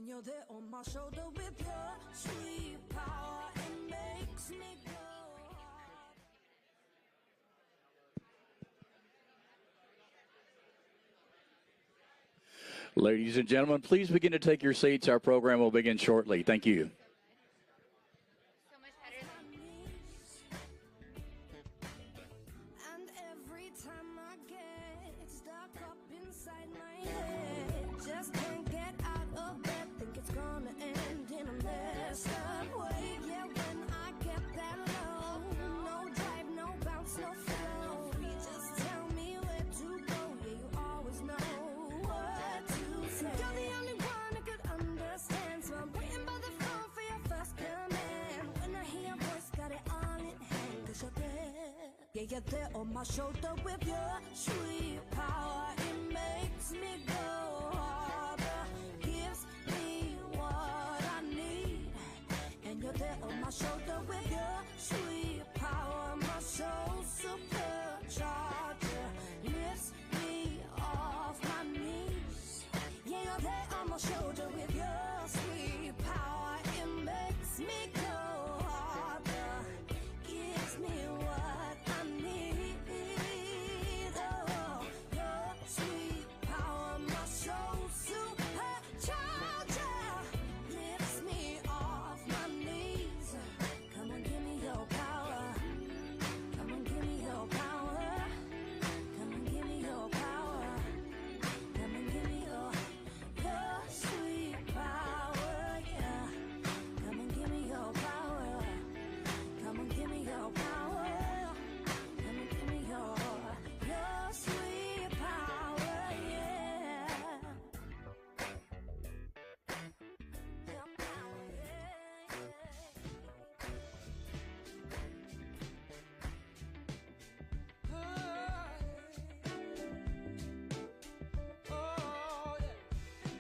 When you're there on my shoulder with your sweet power, it makes me go hard. Ladies and gentlemen, please begin to take your seats. Our program will begin shortly. Thank you. And every time I get stuck up inside my head, just can't get out of bed, think it's gonna end in a messed up way. Yeah, when I get that low, no drive, no bounce, no flow. You just tell me where to go, yeah, you always know what to say. You're the only one I could understand, so I'm waiting by the phone for your first command. When I hear your voice, got it all in hand, 'cause you're there. Yeah, you're there on my shoulder with your sweet power. It makes me go harder, gives me what I need. And you're there on my shoulder with your sweet power. My soul supercharger lifts me off my knees. Yeah, you're there on my shoulder with your sweet power. It makes me go harder, gives me what I need. Oh, your sweet power, my soul supercharger lifts me off my knees. Come on, give me your power. Come on, give me your power. Come on, give me your power. Come on, give me your sweet power, yeah. Come on, give me your power. Come on, give me your power. Come on, give me your sweet power, yeah. Your power, Oh, yeah.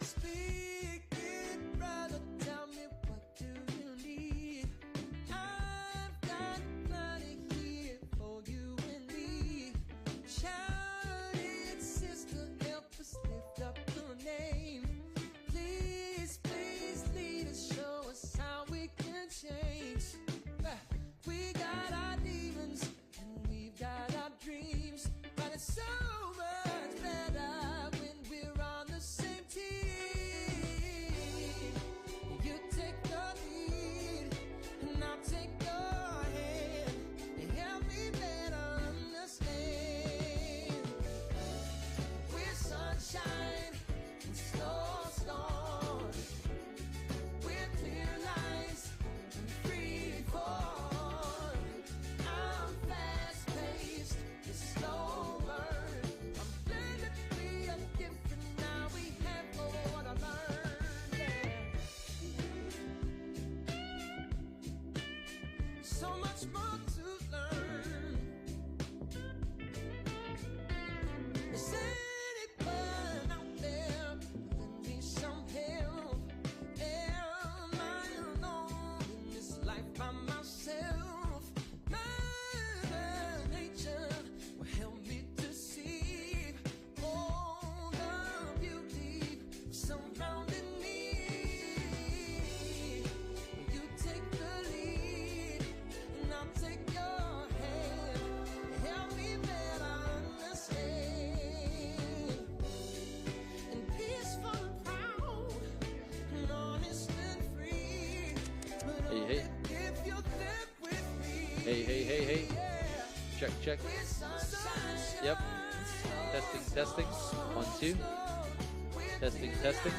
Speak it, brother. Tell me, what do you need? I've got plenty here for you and me. Shout it, sister, help us lift up your name. Please, please lead us, show us how we can change. We got our demons and we've got our dreams, but it's so much better when we're on the same team. You take the lead and I'll take your hand and help me better understand. We're sunshine and slow storm. We're clear lines and free fall. I'm fast paced, you're slow burn. I'm glad that we are different now. We have more to learn. Yeah. So much more to learn. Is anyone out there lend me some help? Am I alone in this life by myself? Mother Nature will help me to see all the beauty surrounding me. You take the lead and I'll take your hand. Help me better understand. And peaceful and proud and honest and free. But Hey, hey. if you're there with me. Hey, hey, hey, hey. Yeah. Check, check. We're sunshine. Yep. Testing, testing. 1, 2. Testing, testing.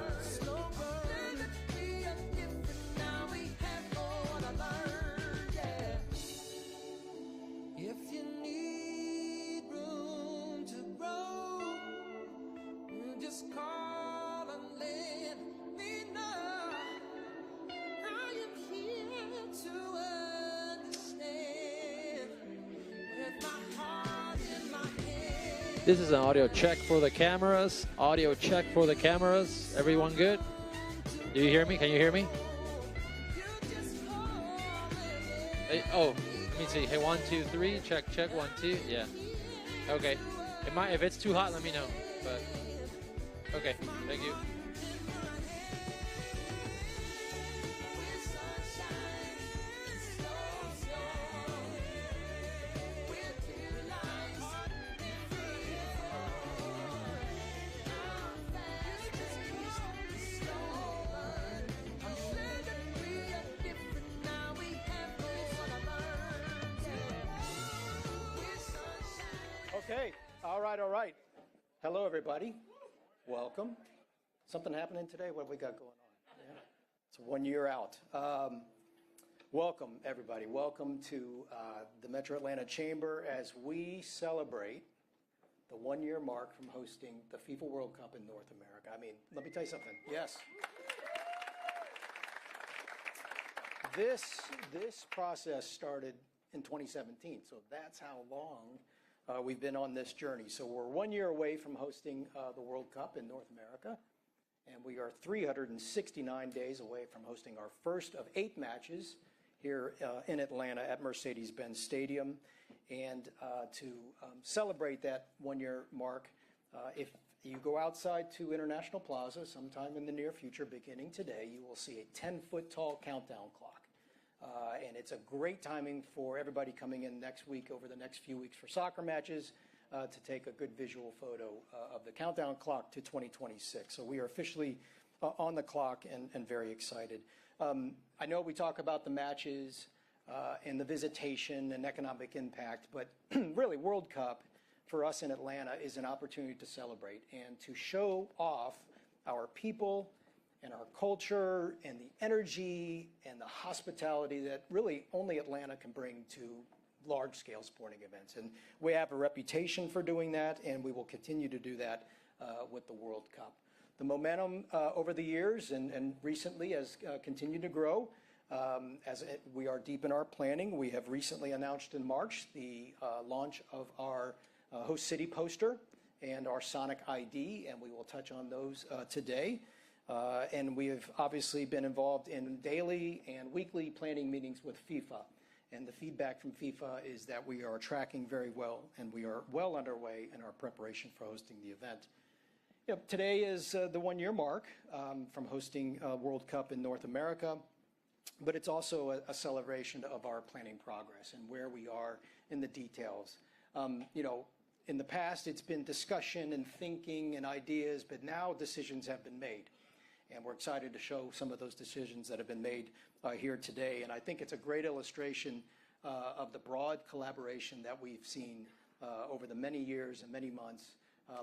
Slow burn. This is an audio check for the cameras. Audio check for the cameras. Everyone good? Do you hear me? Can you hear me? Hey, oh, let me see. Hey, 1, 2, 3. Check, check. 1, 2. Yeah. Okay. If it's too hot, let me know. But okay. Thank you. Okay, all right. Hello, everybody. Welcome. Something happening today? What have we got going on? Yeah. It's 1 year out. Welcome, everybody. Welcome to the Metro Atlanta Chamber as we celebrate the 1 year mark from hosting the FIFA World Cup in North America. I mean, let me tell you something. Yes. This process started in 2017, so that's how long we've been on this journey. So we're 1 year away from hosting the World Cup in North America, and we are 369 days away from hosting our first of 8 matches here in Atlanta at Mercedes-Benz Stadium. And to celebrate that 1 year mark, if you go outside to International Plaza sometime in the near future, beginning today, you will see a 10-foot tall countdown clock. And it's a great timing for everybody coming in next week, over the next few weeks for soccer matches, to take a good visual photo of the countdown clock to 2026. So we are officially on the clock and very excited. I know we talk about the matches and the visitation and economic impact, but really World Cup for us in Atlanta is an opportunity to celebrate and to show off our people and our culture and the energy and the hospitality that really only Atlanta can bring to large-scale sporting events. And we have a reputation for doing that, and we will continue to do that with the World Cup. The momentum over the years and recently has continued to grow. We are deep in our planning. We have recently announced in March the launch of our host city poster and our Sonic ID, and we will touch on those today. And we have obviously been involved in daily and weekly planning meetings with FIFA. And the feedback from FIFA is that we are tracking very well, and we are well underway in our preparation for hosting the event. Today is the 1 year mark from hosting World Cup in North America, but it's also a celebration of our planning progress and where we are in the details. In the past, it's been discussion and thinking and ideas, but now decisions have been made. And we're excited to show some of those decisions that have been made here today. And I think it's a great illustration of the broad collaboration that we've seen over the many years and many months,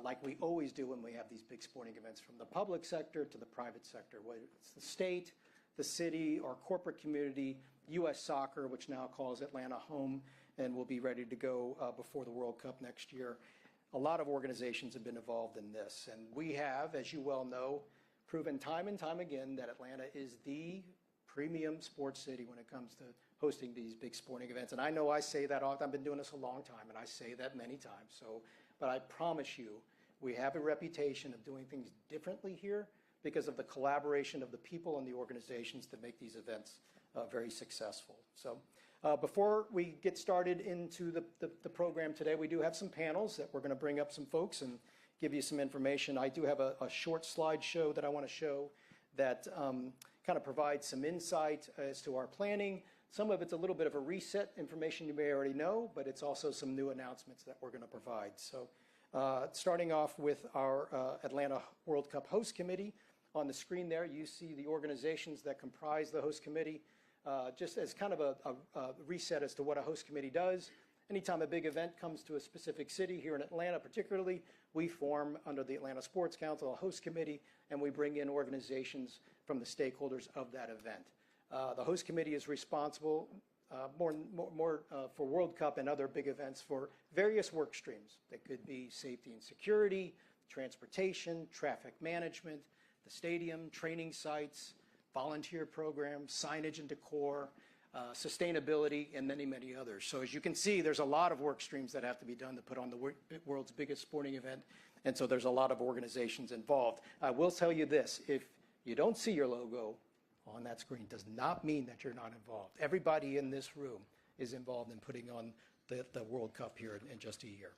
like we always do when we have these big sporting events, from the public sector to the private sector, whether it's the state, the city, our corporate community, U.S. Soccer, which now calls Atlanta home and will be ready to go before the World Cup next year. A lot of organizations have been involved in this. And we have, as you well know, proven time and time again that Atlanta is the premium sports city when it comes to hosting these big sporting events. And I know I say that often. I've been doing this a long time, and I say that many times. But I promise you, we have a reputation of doing things differently here because of the collaboration of the people and the organizations that make these events very successful. So before we get started into the program today, we do have some panels that we're going to bring up some folks and give you some information. I do have a short slideshow that I want to show that kind of provides some insight as to our planning. Some of it's a little bit of a reset, information you may already know, but it's also some new announcements that we're going to provide. So starting off with our Atlanta World Cup Host Committee. On the screen there, you see the organizations that comprise the host committee, just as kind of a reset as to what a host committee does. Anytime a big event comes to a specific city, here in Atlanta particularly, we form under the Atlanta Sports Council a host committee, and we bring in organizations from the stakeholders of that event. The host committee is responsible more for World Cup and other big events for various work streams. That could be safety and security, transportation, traffic management, the stadium, training sites, volunteer programs, signage and decor, sustainability, and many, many others. So as you can see, there's a lot of work streams that have to be done to put on the world's biggest sporting event. And so there's a lot of organizations involved. I will tell you this, if you don't see your logo on that screen, does not mean that you're not involved. Everybody in this room is involved in putting on the World Cup here in just a year.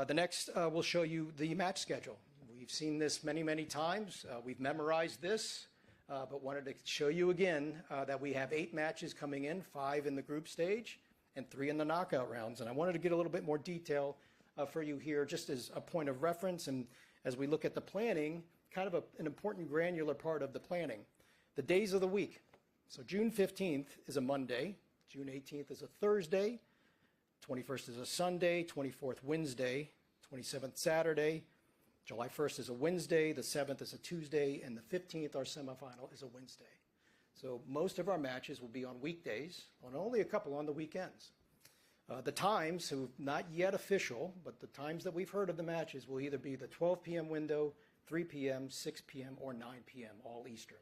The next, we'll show you the match schedule. We've seen this many, many times. We've memorized this, but wanted to show you again that we have 8 matches coming in, 5 in the group stage and 3 in the knockout rounds. And I wanted to get a little bit more detail for you here, just as a point of reference. And as we look at the planning, kind of an important granular part of the planning. The days of the week. So June 15th is a Monday. June 18th is a Thursday. 21st is a Sunday. 24th, Wednesday. 27th, Saturday. July 1st is a Wednesday. The 7th is a Tuesday. And the 15th, our semifinal, is a Wednesday. So most of our matches will be on weekdays, and only a couple on the weekends. The times, who not yet official, but the times that we've heard of the matches will either be the 12 p.m. window, 3 p.m., 6 p.m., or 9 p.m., all Eastern.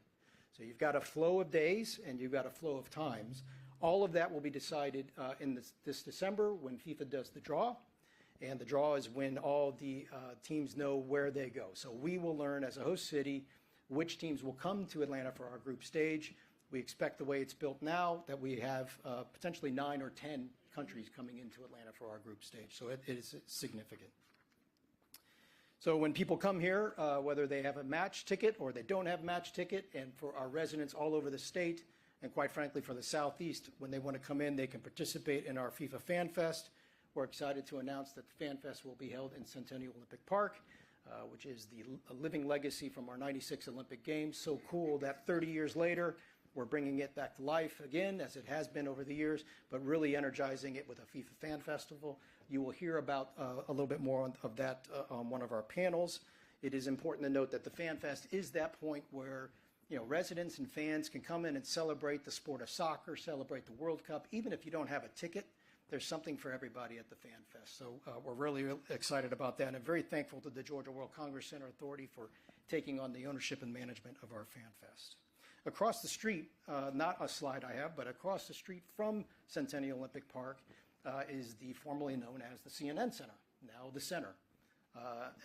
So you've got a flow of days and you've got a flow of times. All of that will be decided in this December when FIFA does the draw. And the draw is when all the teams know where they go. So we will learn as a host city which teams will come to Atlanta for our group stage. We expect, the way it's built now, that we have potentially 9 or 10 countries coming into Atlanta for our group stage. So it is significant. So when people come here, whether they have a match ticket or they don't have a match ticket, and for our residents all over the state, and quite frankly for the Southeast, when they want to come in, they can participate in our FIFA Fan Fest. We're excited to announce that the Fan Fest will be held in Centennial Olympic Park, which is the living legacy from our '96 Olympic Games. So cool that 30 years later, we're bringing it back to life again, as it has been over the years, but really energizing it with a FIFA Fan Festival. You will hear about a little bit more of that on one of our panels. It is important to note that the Fan Fest is that point where, you know, residents and fans can come in and celebrate the sport of soccer, celebrate the World Cup. Even if you don't have a ticket, there's something for everybody at the Fan Fest. So we're really excited about that, and I'm very thankful to the Georgia World Congress Center Authority for taking on the ownership and management of our Fan Fest. Across the street, not a slide I have, but across the street from Centennial Olympic Park is the formerly known as the CNN Center, now the Center.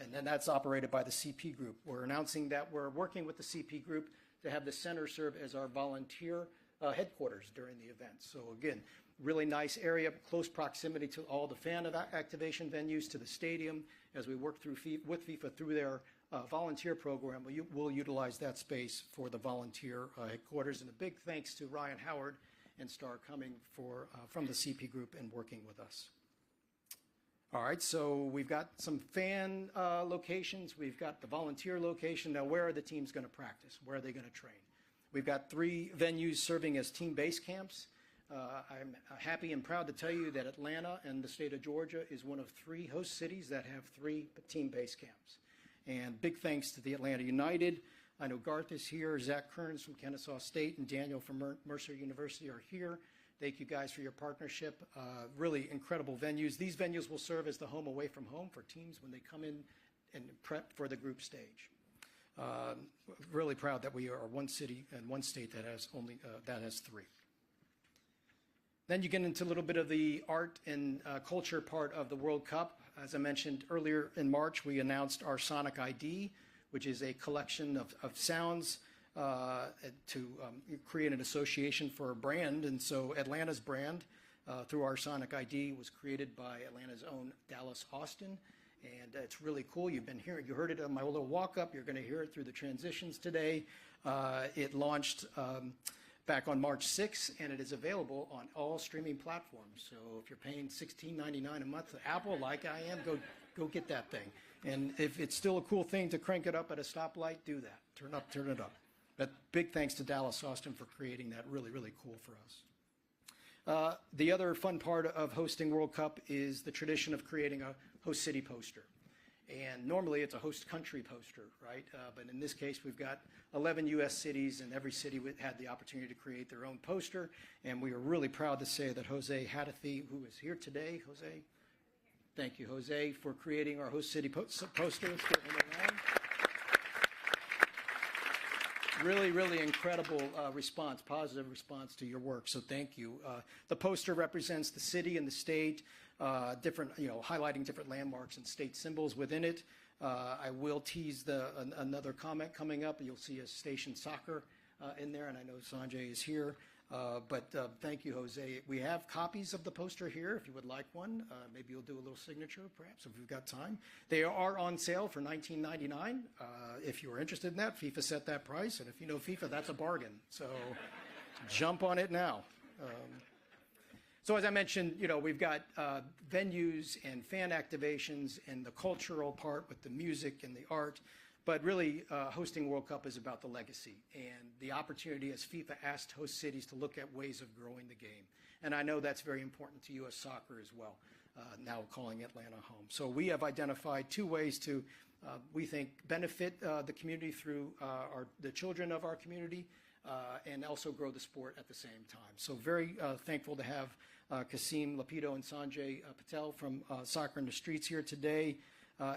And then that's operated by the CP Group. We're announcing that we're working with the CP Group to have the center serve as our volunteer headquarters during the event. So again, really nice area, close proximity to all the fan activation venues, to the stadium. As we work through with FIFA through their volunteer program, we'll utilize that space for the volunteer headquarters. And a big thanks to Ryan Howard and Star Cumming from the CP Group and working with us. All right, so we've got some fan locations. We've got the volunteer location. Now, where are the teams going to practice? Where are they going to train? We've got 3 venues serving as team base camps. I'm happy and proud to tell you that Atlanta and the state of Georgia is one of 3 host cities that have 3 team base camps. And big thanks to the Atlanta United. I know Garth is here, Zach Kearns from Kennesaw State, and Daniel from Mercer University are here. Thank you guys for your partnership. Really incredible venues. These venues will serve as the home away from home for teams when they come in and prep for the group stage. Really proud that we are one city and one state that has only that has 3. Then you get into a little bit of the art and culture part of the World Cup. As I mentioned earlier in March, we announced our Sonic ID, which is a collection of sounds to create an association for a brand. And so Atlanta's brand, through our Sonic ID, was created by Atlanta's own Dallas Austin. And it's really cool. You've been hearing, you heard it on my little walk-up. You're going to hear it through the transitions today. It launched back on March 6th, and it is available on all streaming platforms. So if you're paying $16.99 a month to Apple, like I am, go get that thing. And if it's still a cool thing to crank it up at a stoplight, do that. Turn it up. But big thanks to Dallas Austin for creating that. Really, really cool for us. The other fun part of hosting World Cup is the tradition of creating a host city poster. And normally it's a host country poster, right? But in this case, we've got 11 U.S. cities, and every city had the opportunity to create their own poster. And we are really proud to say that Jose Hadafi, who is here today, Jose, thank you, Jose, for creating our host city poster. Let's give him a round. really incredible response, positive response to your work. So thank you. The poster represents the city and the state, different, highlighting different landmarks and state symbols within it. I will tease another comment coming up. You'll see a station soccer in there, and I know Sanjay is here. But thank you, Jose. We have copies of the poster here if you would like one. Maybe you'll do a little signature, perhaps, if we've got time. They are on sale for $19.99. If you are interested in that, FIFA set that price. And if you know FIFA, that's a bargain. So jump on it now. So as I mentioned, we've got venues and fan activations and the cultural part with the music and the art. But really, hosting World Cup is about the legacy and the opportunity as FIFA asked host cities to look at ways of growing the game. And I know that's very important to U.S. soccer as well, now calling Atlanta home. So we have identified 2 ways to, we think, benefit the community through the children of our community and also grow the sport at the same time. So very thankful to have Kasim Lapido and Sanjay Patel from Soccer in the Streets here today.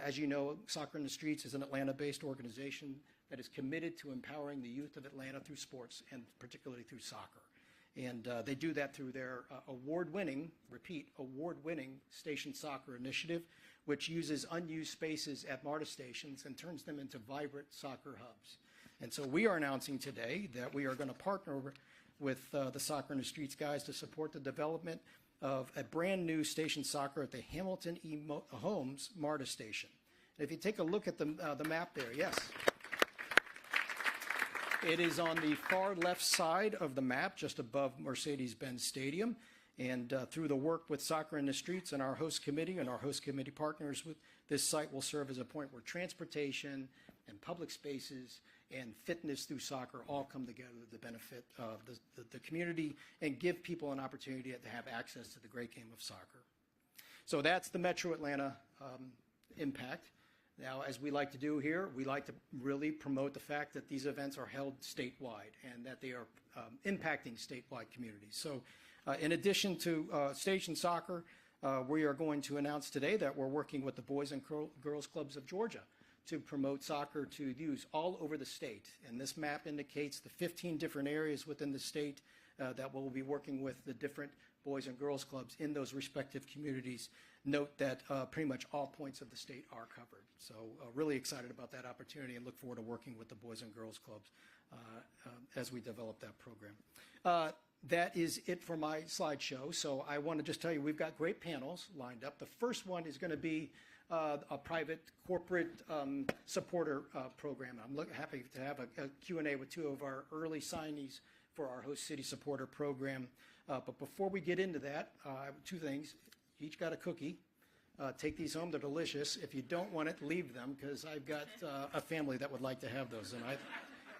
As you know, Soccer in the Streets is an Atlanta-based organization that is committed to empowering the youth of Atlanta through sports and particularly through soccer. And they do that through their award-winning Station Soccer Initiative, which uses unused spaces at MARTA stations and turns them into vibrant soccer hubs. And so we are announcing today that we are going to partner with the Soccer in the Streets guys to support the development of a brand new station soccer at the Hamilton E. Holmes MARTA station. And if you take a look at the map there, yes. It is on the far left side of the map, just above Mercedes-Benz Stadium. And through the work with Soccer in the Streets and our host committee partners, this site will serve as a point where transportation and public spaces and fitness through soccer all come together to benefit the community and give people an opportunity to have access to the great game of soccer. So that's the Metro Atlanta impact. Now, as we like to do here, we like to really promote the fact that these events are held statewide and that they are impacting statewide communities. So in addition to station soccer, we are going to announce today that we're working with the Boys and Girls Clubs of Georgia to promote soccer to youth all over the state. And this map indicates the 15 different areas within the state that we'll be working with the different Boys and Girls Clubs in those respective communities. Note that pretty much all points of the state are covered. So really excited about that opportunity and look forward to working with the Boys and Girls Clubs as we develop that program. That is it for my slideshow. So I want to just tell you we've got great panels lined up. The first one is going to be a private corporate supporter program. I'm happy to have a Q&A with 2 of our early signees for our host city supporter program. But before we get into that, 2 things. Each got a cookie. Take these home. They're delicious. If you don't want it, leave them because I've got a family that would like to have those. And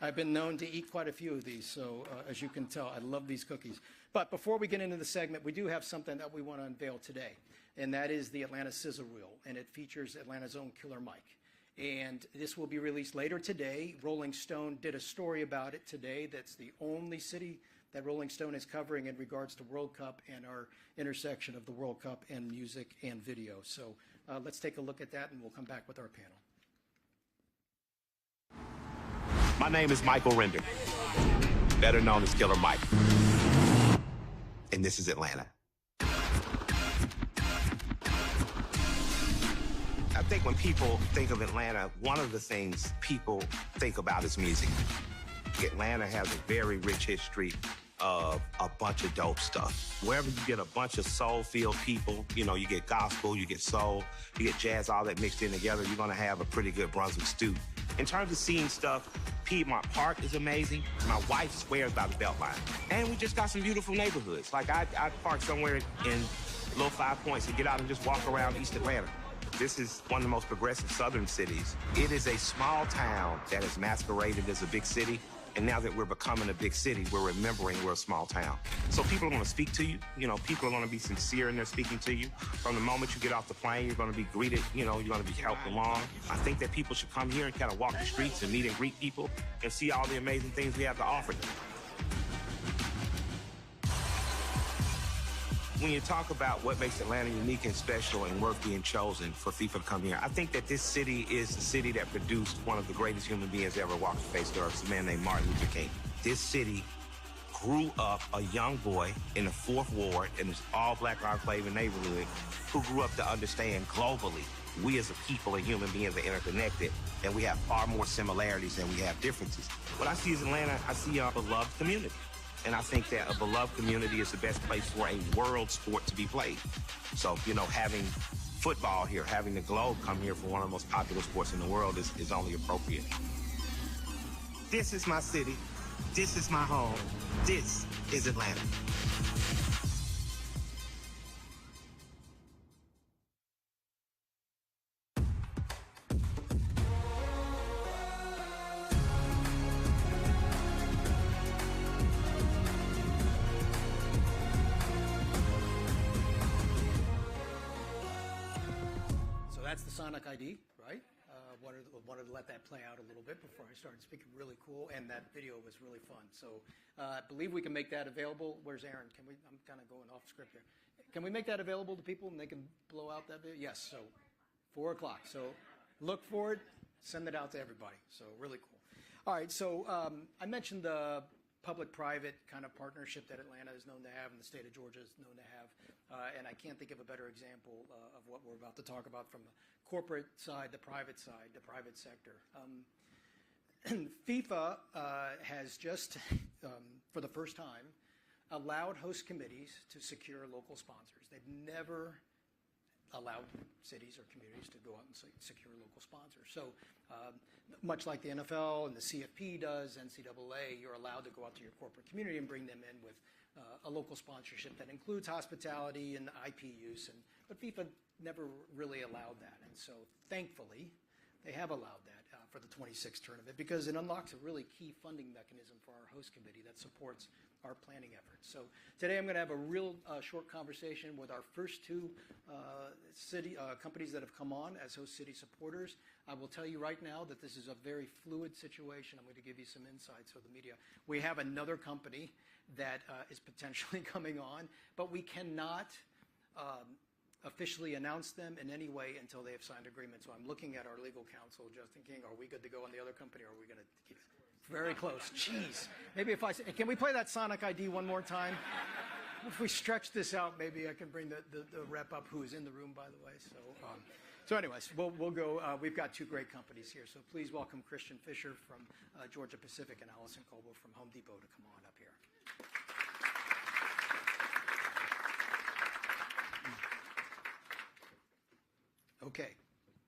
I've been known to eat quite a few of these. So as you can tell, I love these cookies. But before we get into the segment, we do have something that we want to unveil today. And that is the Atlanta Sizzle Reel. And it features Atlanta's own Killer Mike. And this will be released later today. Rolling Stone did a story about it today. That's the only city that Rolling Stone is covering in regards to World Cup and our intersection of the World Cup and music and video. So let's take a look at that and we'll come back with our panel. My name is Michael Render, better known as Killer Mike. And this is Atlanta. I think when people think of Atlanta, one of the things people think about is music. Atlanta has a very rich history of a bunch of dope stuff. Wherever you get a bunch of soul-filled people, you get gospel, you get soul, you get jazz, all that mixed in together, you're gonna have a pretty good Brunswick stew. In terms of seeing stuff, Piedmont Park is amazing. My wife swears by the Beltline. And we just got some beautiful neighborhoods. Like I park somewhere in Little 5 Points and get out and just walk around East Atlanta. This is one of the most progressive southern cities. It is a small town that has masqueraded as a big city. And now that we're becoming a big city, we're remembering we're a small town. So people are going to speak to you. People are going to be sincere in their speaking to you. From the moment you get off the plane, you're going to be greeted. You're going to be helped along. I think that people should come here and kind of walk the streets and meet and greet people and see all the amazing things we have to offer them. When you talk about what makes Atlanta unique and special and worth being chosen for FIFA to come here, I think that this city is the city that produced one of the greatest human beings ever walked the face of the earth, a man named Martin Luther King. This city grew up a young boy in the 4th Ward in this all-black enclave neighborhood who grew up to understand globally we as a people and human beings are interconnected, and we have far more similarities than we have differences. What I see is Atlanta, I see a beloved community. And I think that a beloved community is the best place for a world sport to be played. So, you know, having football here, having the globe come here for one of the most popular sports in the world is only appropriate. This is my city. This is my home. This is Atlanta. That's the Sonic ID, right? Wanted to let that play out a little bit before I started speaking. Really cool, and that video was really fun. So I believe we can make that available. Where's Aaron? Can we? I'm kind of going off script here. Can we make that available to people and they can blow out that video? Yes. So 4 o'clock. So look for it. Send it out to everybody. So really cool. All right. So I mentioned the public-private kind of partnership that Atlanta is known to have and the state of Georgia is known to have. And I can't think of a better example of what we're about to talk about from the corporate side, the private sector. FIFA has just, for the first time, allowed host committees to secure local sponsors. They've never allowed cities or communities to go out and secure local sponsors. So much like the NFL and the CFP does, NCAA, you're allowed to go out to your corporate community and bring them in with a local sponsorship that includes hospitality and IP use. But FIFA never really allowed that. And so thankfully, they have allowed that for the 26th tournament because it unlocks a really key funding mechanism for our host committee that supports our planning efforts. So today I'm going to have a real short conversation with our first two companies that have come on as host city supporters. I will tell you right now that this is a very fluid situation. I'm going to give you some insights for the media. We have another company that is potentially coming on, but we cannot officially announce them in any way until they have signed agreements. So I'm looking at our legal counsel, Justin King. Are we good to go on the other company, or are we going to keep it? Very close. Jeez. Maybe if can we play that Sonic ID one more time? If we stretch this out, maybe I can bring the rep up, who is in the room, by the way. So anyways, we'll go. We've got two great companies here. So please welcome Christian Fisher from Georgia Pacific and Allison Coble from Home Depot to come on up here. Okay.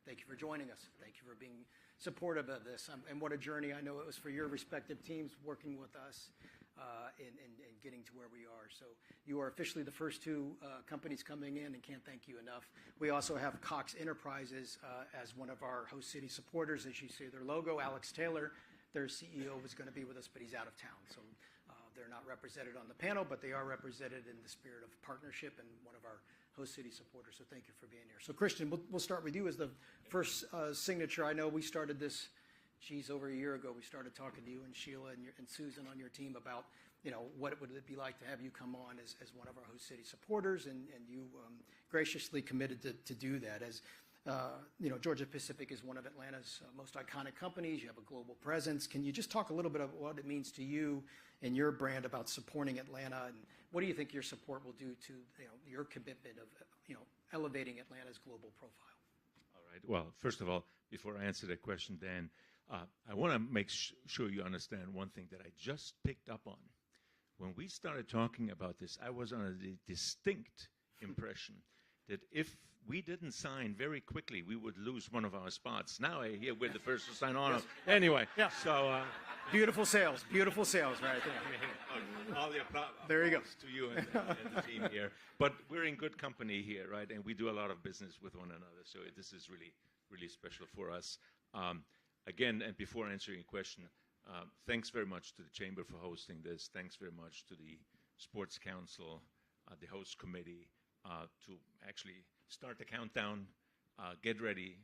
Thank you for joining us. Thank you for being supportive of this. And what a journey I know it was for your respective teams working with us in getting to where we are. So you are officially the first two companies coming in, and can't thank you enough. We also have Cox Enterprises as one of our host city supporters. As you see their logo, Alex Taylor, their CEO, was going to be with us, but he's out of town. So they're not represented on the panel, but they are represented in the spirit of partnership and one of our host city supporters. So thank you for being here. So Christian, we'll start with you as the first signature. I know we started this, over a year ago. We started talking to you and Sheila and Susan on your team about, what would it be like to have you come on as one of our host city supporters, and you graciously committed to do that. As Georgia Pacific is one of Atlanta's most iconic companies. You have a global presence. Can you just talk a little bit about what it means to you and your brand about supporting Atlanta, and what do you think your support will do to your commitment of elevating Atlanta's global profile? All right. Well, first of all, before I answer that question, Dan, I want to make sure you understand one thing that I just picked up on. When we started talking about this, I was under the distinct impression that if we didn't sign very quickly, we would lose one of our spots. Now I hear we're the first to sign on. Yes. Anyway, yeah. So beautiful sales right there. All the applause. There you go. To you and the team here. But we're in good company here, right? And we do a lot of business with one another. So this is really, really special for us. Again, and before answering your question, thanks very much to the Chamber for hosting this. Thanks very much to the Sports Council, the host committee, to actually start the countdown, get ready,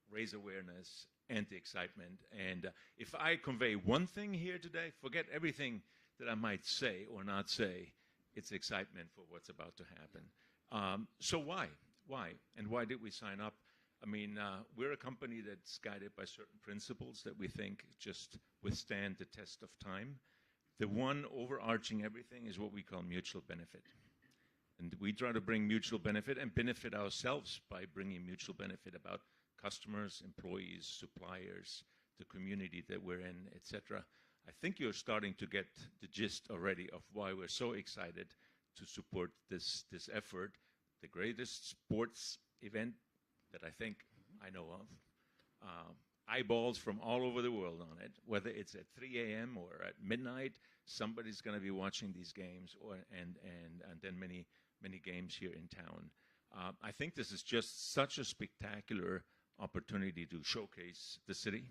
raise awareness, and the excitement. And if I convey one thing here today, forget everything that I might say or not say. it's excitement for what's about to happen. So why? Why? And why did we sign up? I mean, we're a company that's guided by certain principles that we think just withstand the test of time. The one overarching everything is what we call mutual benefit. And we try to bring mutual benefit and benefit ourselves by bringing mutual benefit about customers, employees, suppliers, the community that we're in, etc. I think you're starting to get the gist already of why we're so excited to support this effort, the greatest sports event that I think I know of. Eyeballs from all over the world on it, whether it's at 3 a.m. or at midnight, somebody's going to be watching these games, and then many games here in town. I think this is just such a spectacular opportunity to showcase the city,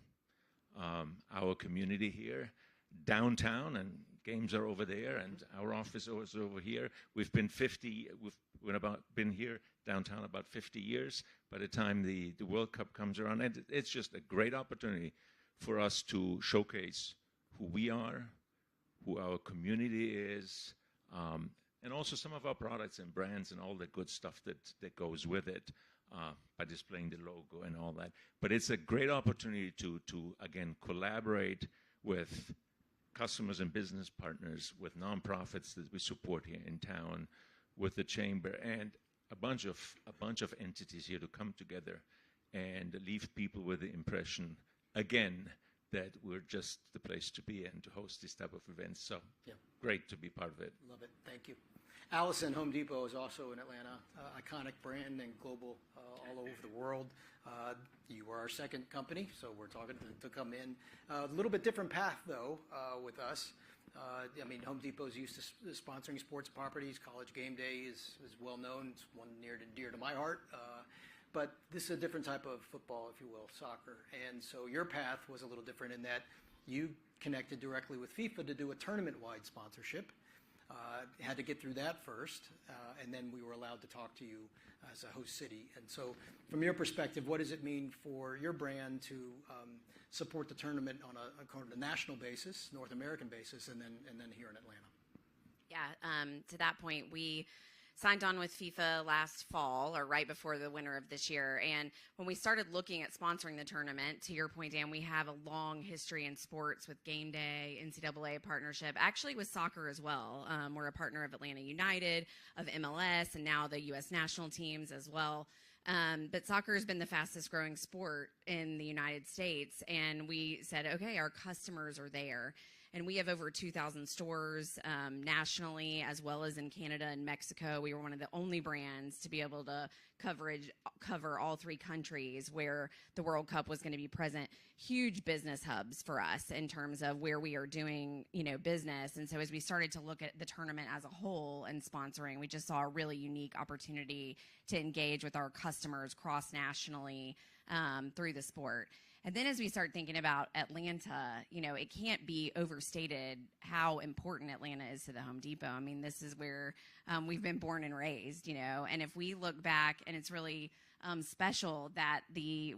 our community here, downtown, and games are over there, and our office is over here. We've been been here downtown about 50 years. By the time the World Cup comes around, and it's just a great opportunity for us to showcase who we are, who our community is, and also some of our products and brands and all the good stuff that goes with it, by displaying the logo and all that. But it's a great opportunity to again, collaborate with customers and business partners, with nonprofits that we support here in town, with the chamber, and a bunch of entities here to come together and leave people with the impression, again, that we're just the place to be and to host this type of events. So great to be part of it. Love it. Thank you. Allison, Home Depot is also in Atlanta, iconic brand and global all over the world. You were our second company, so we're talking to come in. A little bit different path, though, with us. I mean, Home Depot's used to sponsoring sports properties. College Game Day is well known. It's one near and dear to my heart. But this is a different type of football, if you will, soccer. And so your path was a little different in that you connected directly with FIFA to do a tournament-wide sponsorship. Had to get through that first, and then we were allowed to talk to you as a host city. And so from your perspective, what does it mean for your brand to support the tournament on a national basis, North American basis, and then here in Atlanta? Yeah, to that point, we signed on with FIFA last fall, or right before the winter of this year. And when we started looking at sponsoring the tournament, to your point, Dan, we have a long history in sports with Game Day, NCAA partnership, actually with soccer as well. We're a partner of Atlanta United, of MLS, and now the U.S. national teams as well. But soccer has been the fastest growing sport in the United States. And we said, okay, our customers are there. And we have over 2,000 stores nationally, as well as in Canada and Mexico. We were one of the only brands to be able to cover all three countries where the World Cup was going to be present. Huge business hubs for us in terms of where we are doing, business. And so as we started to look at the tournament as a whole and sponsoring, we just saw a really unique opportunity to engage with our customers cross-nationally through the sport. And then as we start thinking about Atlanta, it can't be overstated how important Atlanta is to the Home Depot. I mean, this is where we've been born and raised, and if we look back, and it's really special that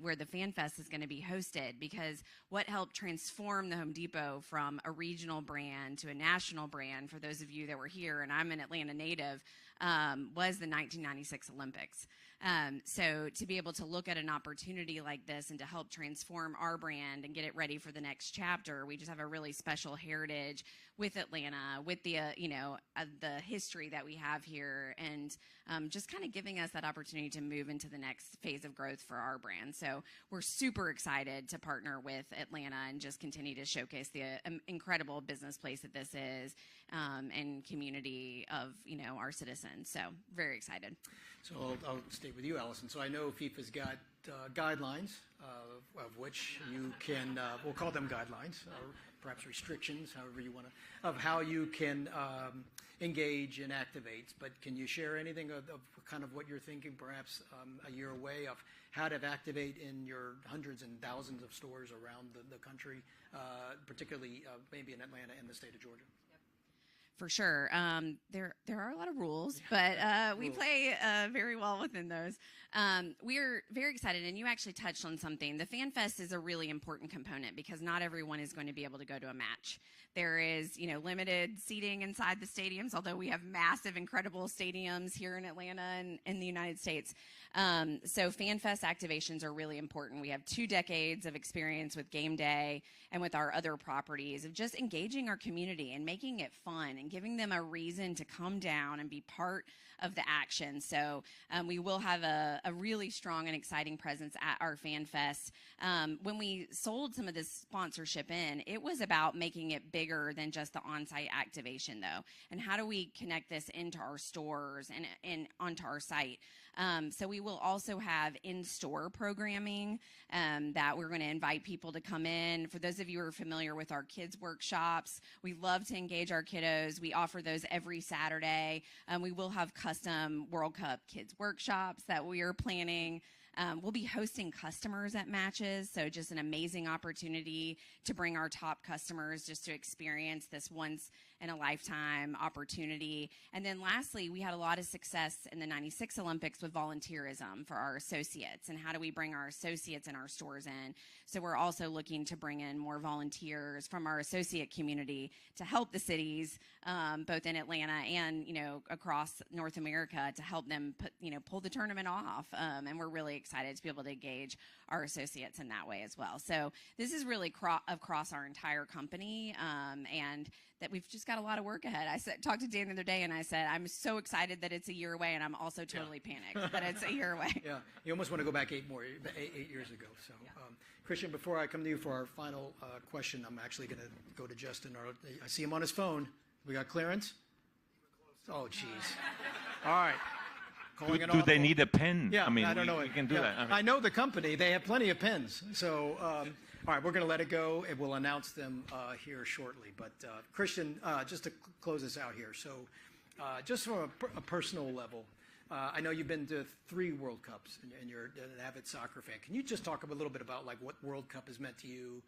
where the Fan Fest is going to be hosted, because what helped transform the Home Depot from a regional brand to a national brand, for those of you that were here, and I'm an Atlanta native, was the 1996 Olympics. So to be able to look at an opportunity like this and to help transform our brand and get it ready for the next chapter, we just have a really special heritage with Atlanta, with the history that we have here, and just kind of giving us that opportunity to move into the next phase of growth for our brand. So we're super excited to partner with Atlanta and just continue to showcase the incredible business place that this is, and community of our citizens. So very excited. So I'll stay with you, Allison. So I know FIFA's got guidelines, of which you can, we'll call them guidelines, or perhaps restrictions, however you want to, of how you can engage and activate. But can you share anything of kind of what you're thinking, perhaps a year away, of how to activate in your hundreds and thousands of stores around the country, particularly maybe in Atlanta and the state of Georgia? For sure. There are a lot of rules, but we play very well within those. We're very excited, and you actually touched on something. The Fan Fest is a really important component because not everyone is going to be able to go to a match. There is, limited seating inside the stadiums, although we have massive, incredible stadiums here in Atlanta and in the United States. So Fan Fest activations are really important. We have 2 decades of experience with game day and with our other properties of just engaging our community and making it fun and giving them a reason to come down and be part of the action. So we will have a really strong and exciting presence at our Fan Fest. When we sold some of this sponsorship in, it was about making it bigger than just the on-site activation, though. And how do we connect this into our stores and onto our site? So we will also have in-store programming that we're going to invite people to come in. For those of you who are familiar with our kids workshops, we love to engage our kiddos. We offer those every Saturday. We will have custom World Cup kids workshops that we are planning. We'll be hosting customers at matches, so just an amazing opportunity to bring our top customers just to experience this once-in-a-lifetime opportunity. And then lastly, we had a lot of success in the '96 Olympics with volunteerism for our associates, and how do we bring our associates in our stores in. So we're also looking to bring in more volunteers from our associate community to help the cities, both in Atlanta and, across North America, to help them pull the tournament off. And we're really excited to be able to engage our associates in that way as well. So this is really across our entire company, and that we've just got a lot of work ahead. I talked to Dan the other day, and I said, I'm so excited that it's a year away, and I'm also totally panicked that it's a year away. Yeah, you almost want to go back 8 years ago. So, Christian, before I come to you for our final question, I'm actually going to go to Justin. I see him on his phone. We got clearance? Oh, jeez. All right. Do they need a pen? Yeah, I don't know. We can do that. I know the company. They have plenty of pens. So, all right, we're going to let it go, and we'll announce them here shortly. But, Christian, just to close this out here. So, just from a personal level, I know you've been to 3 World Cups, and you're an avid soccer fan. Can you just talk a little bit about what World Cup has meant to you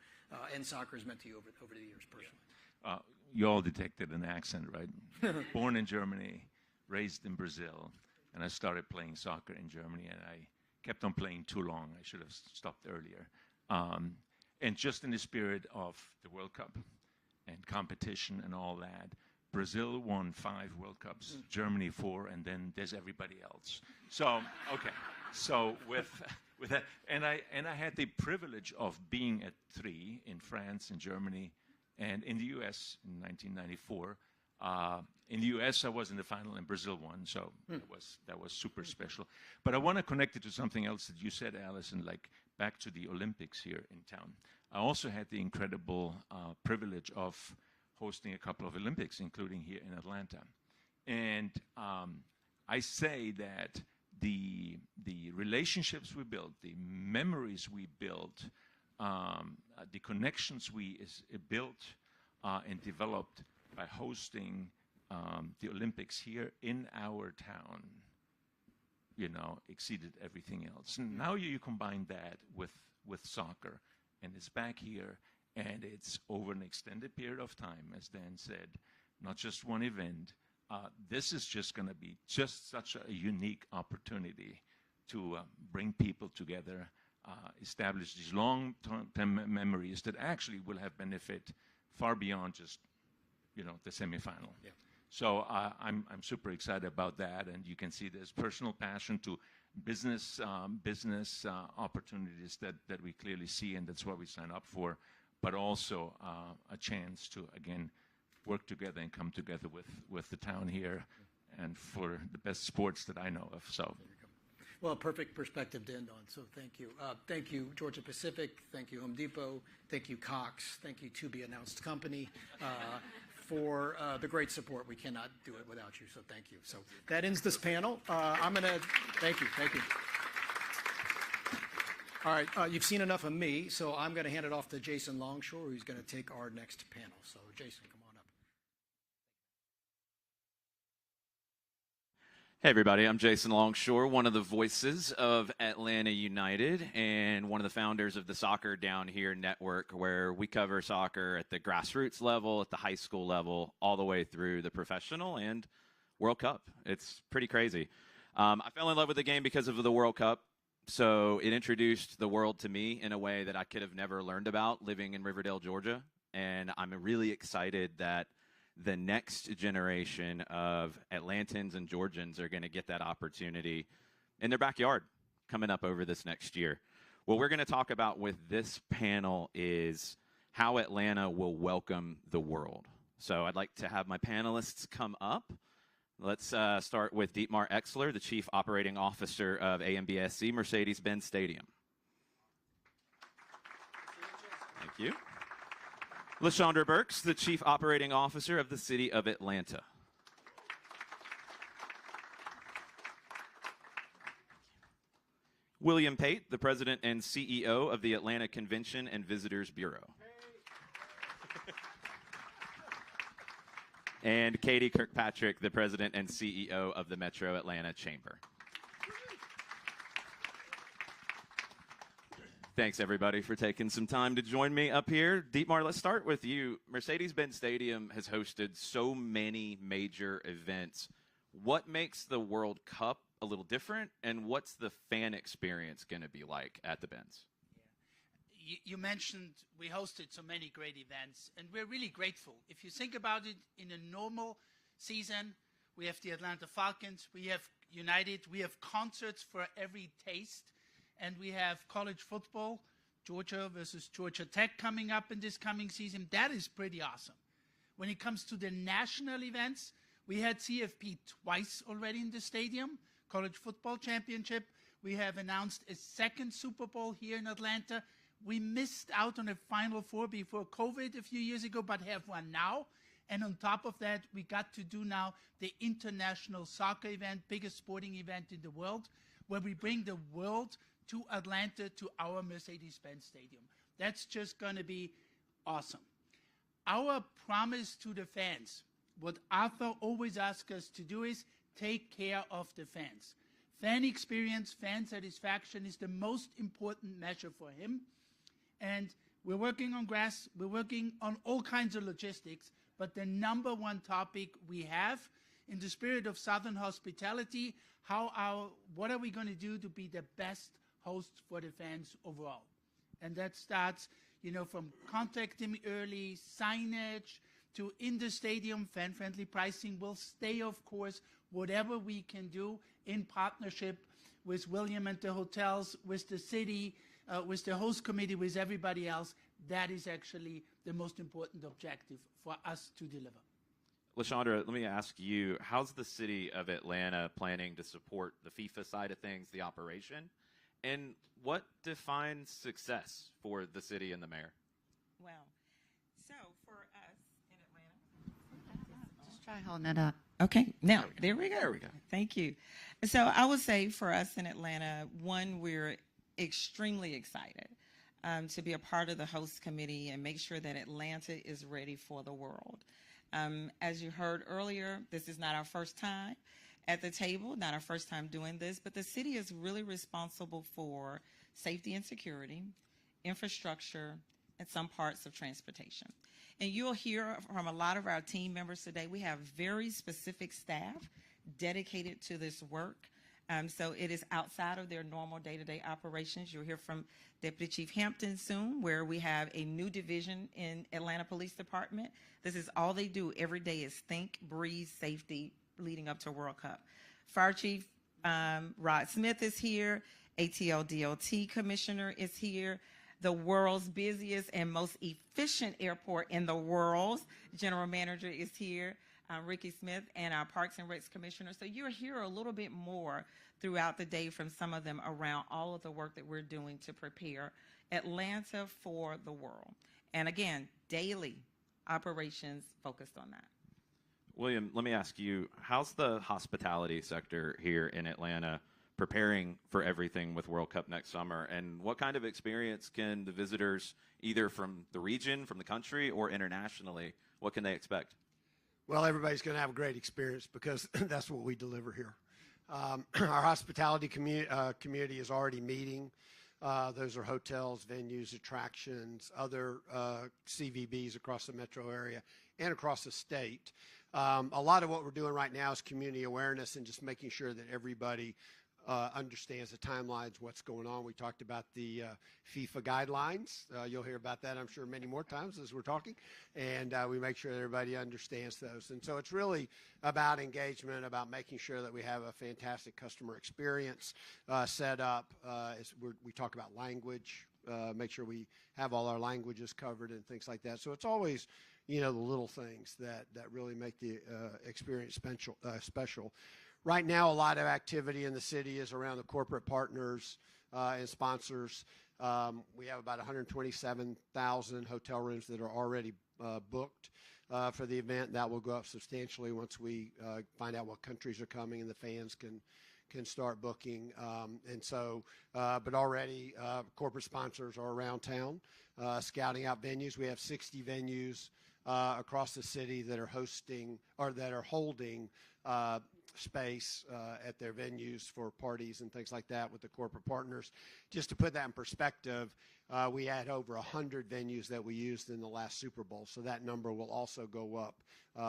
and soccer has meant to you over the years personally? You all detected an accent, right? Born in Germany, raised in Brazil. And I started playing soccer in Germany, and I kept on playing too long. I should have stopped earlier. And just in the spirit of the World Cup and competition and all that, Brazil won 5 World Cups, Germany 4, and then there's everybody else. So, okay. So with that, and I had the privilege of being at 3 in France, in Germany, and in the U.S. in 1994. In the U.S., I was in the final, and Brazil won, so that was super special. But I want to connect it to something else that you said, Allison, back to the Olympics here in town. I also had the incredible privilege of hosting a couple of Olympics, including here in Atlanta. And I say that the relationships we built, the memories we built, the connections we built and developed by hosting the Olympics here in our town, exceeded everything else. And now you combine that with soccer, and it's back here, and it's over an extended period of time, as Dan said, not just one event. This is just going to be just such a unique opportunity to bring people together, establish these long-term memories that actually will have benefit far beyond just the semifinal. Yeah. So I'm super excited about that, and you can see there's personal passion to business opportunities that we clearly see, and that's what we sign up for, but also a chance to, again, work together and come together with the town here and for the best sports that I know of. So. Well, perfect perspective to end on, so thank you. Thank you, Georgia Pacific. Thank you, Home Depot. Thank you, Cox. Thank you, To Be Announced Company, for the great support. We cannot do it without you, so thank you. So that ends this panel. Thank you. All right, you've seen enough of me, so I'm going to hand it off to Jason Longshore, who's going to take our next panel. So, Jason, come on up. Hey everybody, I'm Jason Longshore, one of the voices of Atlanta United and one of the founders of the Soccer Down Here network, where we cover soccer at the grassroots level, at the high school level, all the way through the professional and World Cup. It's pretty crazy. I fell in love with the game because of the World Cup, so it introduced the world to me in a way that I could have never learned about living in Riverdale, Georgia, and I'm really excited that the next generation of Atlantans and Georgians are going to get that opportunity in their backyard coming up over this next year. What we're going to talk about with this panel is how Atlanta will welcome the world. So I'd like to have my panelists come up. Let's start with Dietmar Exler, the Chief Operating Officer of AMBSC Mercedes-Benz Stadium. Thank you. LaShondra Burks, the Chief Operating Officer of the City of Atlanta. William Pate, the President and CEO of the Atlanta Convention and Visitors Bureau. And Katie Kirkpatrick, the President and CEO of the Metro Atlanta Chamber. Thanks, everybody, for taking some time to join me up here. Dietmar, let's start with you. Mercedes-Benz Stadium has hosted so many major events. What makes the World Cup a little different, and what's the fan experience going to be like at the Benz? You mentioned we hosted so many great events, and we're really grateful. If you think about it, in a normal season, we have the Atlanta Falcons, we have United, we have concerts for every taste. And we have college football, Georgia versus Georgia Tech coming up in this coming season. That is pretty awesome. When it comes to the national events, we had CFP twice already in the stadium, College Football Championship. We have announced a second Super Bowl here in Atlanta. We missed out on a Final Four before COVID a few years ago, but have one now. And on top of that, we got to do now the international soccer event, biggest sporting event in the world, where we bring the world to Atlanta, to our Mercedes-Benz Stadium. That's just going to be awesome. Our promise to the fans, what Arthur always asks us to do, is take care of the fans. Fan experience, fan satisfaction is the most important measure for him. And we're working on grass, we're working on all kinds of logistics, but the number one topic we have, in the spirit of Southern hospitality, what are we going to do to be the best host for the fans overall? And that starts, from contacting me early, signage, to in the stadium, fan-friendly pricing will stay, of course, whatever we can do in partnership with William and the hotels, with the city, with the host committee, with everybody else. That is actually the most important objective for us to deliver. LaShondra, let me ask you, how's the city of Atlanta planning to support the FIFA side of things, the operation? And what defines success for the city and the mayor? Well, so for us in Atlanta, just try holding that up. Okay, now, there we go. There we go. Thank you. So I would say for us in Atlanta, one, we're extremely excited to be a part of the host committee and make sure that Atlanta is ready for the world. As you heard earlier, this is not our first time at the table, not our first time doing this, but the city is really responsible for safety and security, infrastructure, and some parts of transportation. And you'll hear from a lot of our team members today, we have very specific staff dedicated to this work. So it is outside of their normal day-to-day operations. You'll hear from Deputy Chief Hampton soon, where we have a new division in Atlanta Police Department. This is all they do every day is think, breathe, safety, leading up to World Cup. Fire Chief Rod Smith is here. ATL DOT Commissioner is here. The world's busiest and most efficient airport in the world General Manager is here, Ricky Smith, and our Parks and Recs Commissioner. So you'll hear a little bit more throughout the day from some of them around all of the work that we're doing to prepare Atlanta for the world. And again, daily operations focused on that. William, let me ask you, how's the hospitality sector here in Atlanta preparing for everything with World Cup next summer? And what kind of experience can the visitors, either from the region, from the country, or internationally, what can they expect? Well, everybody's going to have a great experience because that's what we deliver here. Our hospitality community is already meeting. Those are hotels, venues, attractions, other CVBs across the metro area and across the state. A lot of what we're doing right now is community awareness and just making sure that everybody understands the timelines, what's going on. We talked about the FIFA guidelines. You'll hear about that, I'm sure, many more times as we're talking. And we make sure that everybody understands those. And so it's really about engagement, about making sure that we have a fantastic customer experience set up. We talk about language, make sure we have all our languages covered and things like that. So it's always, the little things that really make the experience special. Right now, a lot of activity in the city is around the corporate partners and sponsors. We have about 127,000 hotel rooms that are already booked for the event. That will go up substantially once we find out what countries are coming and the fans can start booking. But already corporate sponsors are around town scouting out venues. We have 60 venues across the city that are hosting or that are holding space at their venues for parties and things like that with the corporate partners. Just to put that in perspective, we had over 100 venues that we used in the last Super Bowl, so that number will also go up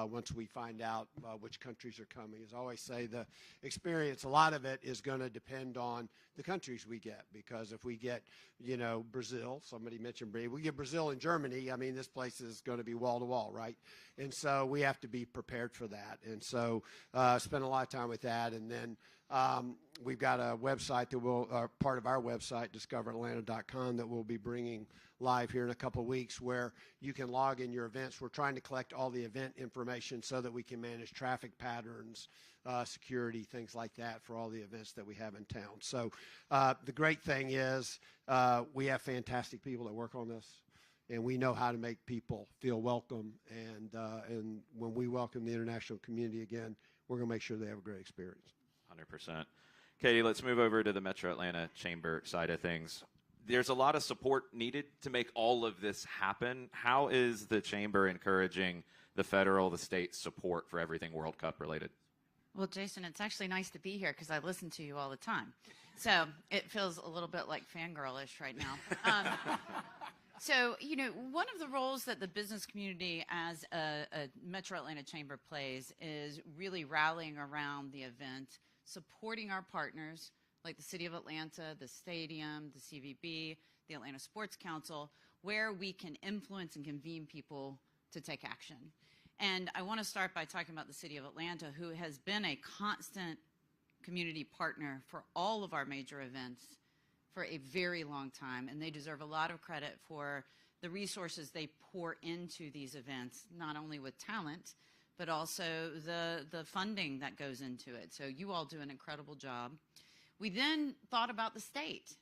once we find out which countries are coming. As I always say, the experience, a lot of it is going to depend on the countries we get, because if we get, Brazil, somebody mentioned Brazil, we get Brazil and Germany, I mean, this place is going to be wall to wall, right? And so we have to be prepared for that. And so spend a lot of time with that. And then we've got a website that will, part of our website, discoveratlanta.com, that we'll be bringing live here in a couple of weeks, where you can log in your events. We're trying to collect all the event information so that we can manage traffic patterns, security, things like that for all the events that we have in town. So the great thing is we have fantastic people that work on this, and we know how to make people feel welcome. And when we welcome the international community again, we're going to make sure they have a great experience. 100%. Katie, let's move over to the Metro Atlanta Chamber side of things. There's a lot of support needed to make all of this happen. How is the Chamber encouraging the federal, the state support for everything World Cup related? Well, Jason, it's actually nice to be here because I listen to you all the time. So it feels a little bit like fangirlish right now. So, one of the roles that the business community as a Metro Atlanta Chamber plays is really rallying around the event, supporting our partners like the City of Atlanta, the stadium, the CVB, the Atlanta Sports Council, where we can influence and convene people to take action. And I want to start by talking about the City of Atlanta, who has been a constant community partner for all of our major events for a very long time, and they deserve a lot of credit for the resources they pour into these events, not only with talent, but also the funding that goes into it. So you all do an incredible job. We then thought about the state,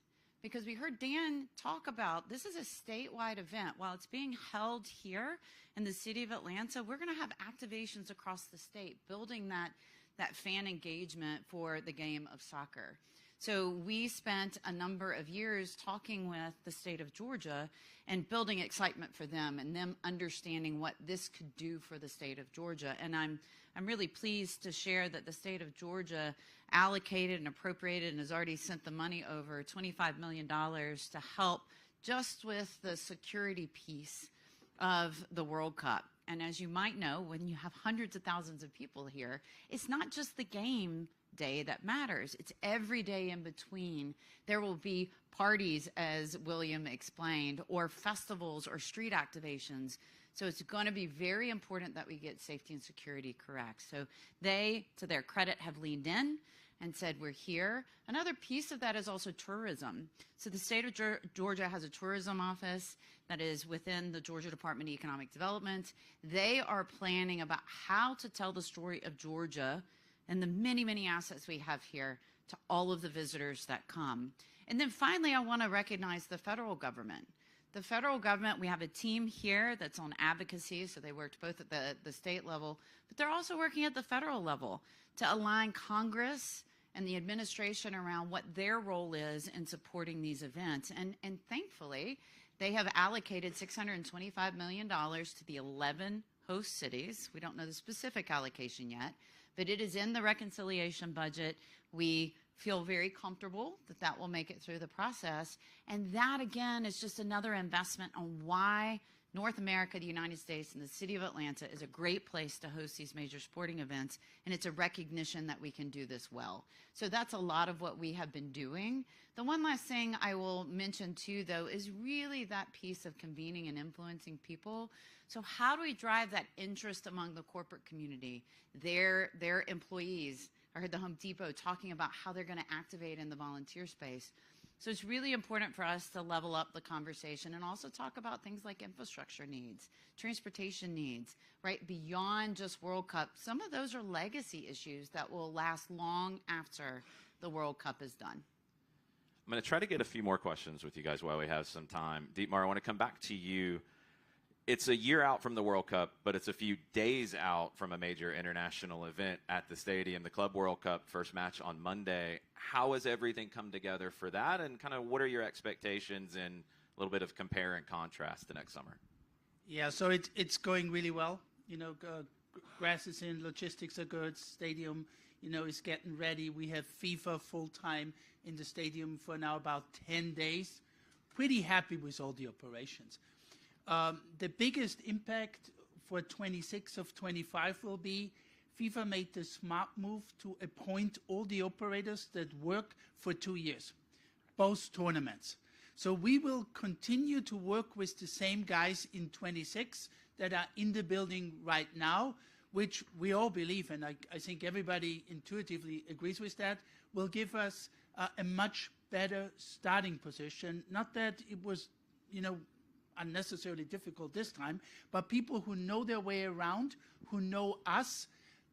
because we heard Dan talk about this is a statewide event. While it's being held here in the city of Atlanta, we're going to have activations across the state, building that fan engagement for the game of soccer. So we spent a number of years talking with the state of Georgia and building excitement for them and them understanding what this could do for the state of Georgia. And I'm really pleased to share that the state of Georgia allocated and appropriated and has already sent the money over, $25 million, to help just with the security piece of the World Cup. And as you might know, when you have hundreds of thousands of people here, it's not just the game day that matters. It's every day in between. There will be parties, as William explained, or festivals or street activations. So it's going to be very important that we get safety and security correct. So they, to their credit, have leaned in and said, we're here. Another piece of that is also tourism. So the state of Georgia has a tourism office that is within the Georgia Department of Economic Development. They are planning about how to tell the story of Georgia and the many, many assets we have here to all of the visitors that come. And then finally, I want to recognize the federal government. The federal government, we have a team here that's on advocacy, so they worked both at the state level, but they're also working at the federal level to align Congress and the administration around what their role is in supporting these events. And thankfully, they have allocated $625 million to the 11 host cities. We don't know the specific allocation yet, but it is in the reconciliation budget. We feel very comfortable that that will make it through the process. And that, again, is just another investment on why North America, the United States, and the city of Atlanta is a great place to host these major sporting events, and it's a recognition that we can do this well. So that's a lot of what we have been doing. The one last thing I will mention too, though, is really that piece of convening and influencing people. So how do we drive that interest among the corporate community, their employees? I heard the Home Depot talking about how they're going to activate in the volunteer space. So it's really important for us to level up the conversation and also talk about things like infrastructure needs, transportation needs, right? Beyond just World Cup. Some of those are legacy issues that will last long after the World Cup is done. I'm going to try to get a few more questions with you guys while we have some time. Dietmar, I want to come back to you. It's a year out from the World Cup, but it's a few days out from a major international event at the stadium, the Club World Cup, first match on Monday. How has everything come together for that, and kind of what are your expectations and a little bit of compare and contrast to next summer? Yeah, so it's going really well. You know, grass is in, logistics are good, stadium, you know, is getting ready. We have FIFA full-time in the stadium for now about 10 days. Pretty happy with all the operations. The biggest impact for 26 of 25 will be FIFA made the smart move to appoint all the operators that work for 2 years, both tournaments. So we will continue to work with the same guys in 26 that are in the building right now, which we all believe, and I think everybody intuitively agrees with that, will give us a much better starting position. Not that it was, you know, unnecessarily difficult this time, but people who know their way around, who know us,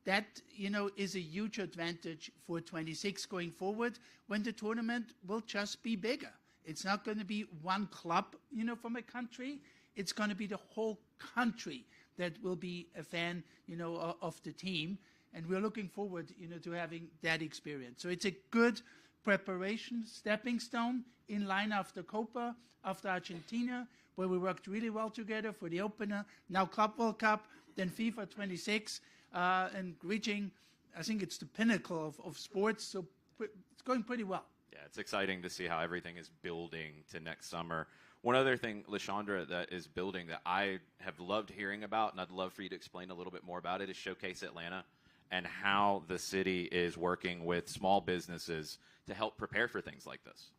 that, you know, is a huge advantage for 26 going forward, when the tournament will just be bigger. It's not going to be one club, you know, from a country. It's going to be the whole country that will be a fan, you know, of the team. And we're looking forward, you know, to having that experience. So it's a good preparation, stepping stone, in line after Copa, after Argentina, where we worked really well together for the opener, now Club World Cup, then FIFA 26, and reaching, I think it's the pinnacle of sports, so it's going pretty well. Yeah, it's exciting to see how everything is building to next summer. One other thing, Lashandra, that is building that I have loved hearing about, and I'd love for you to explain a little bit more about it, is Showcase Atlanta and how the city is working with small businesses to help prepare for things like this.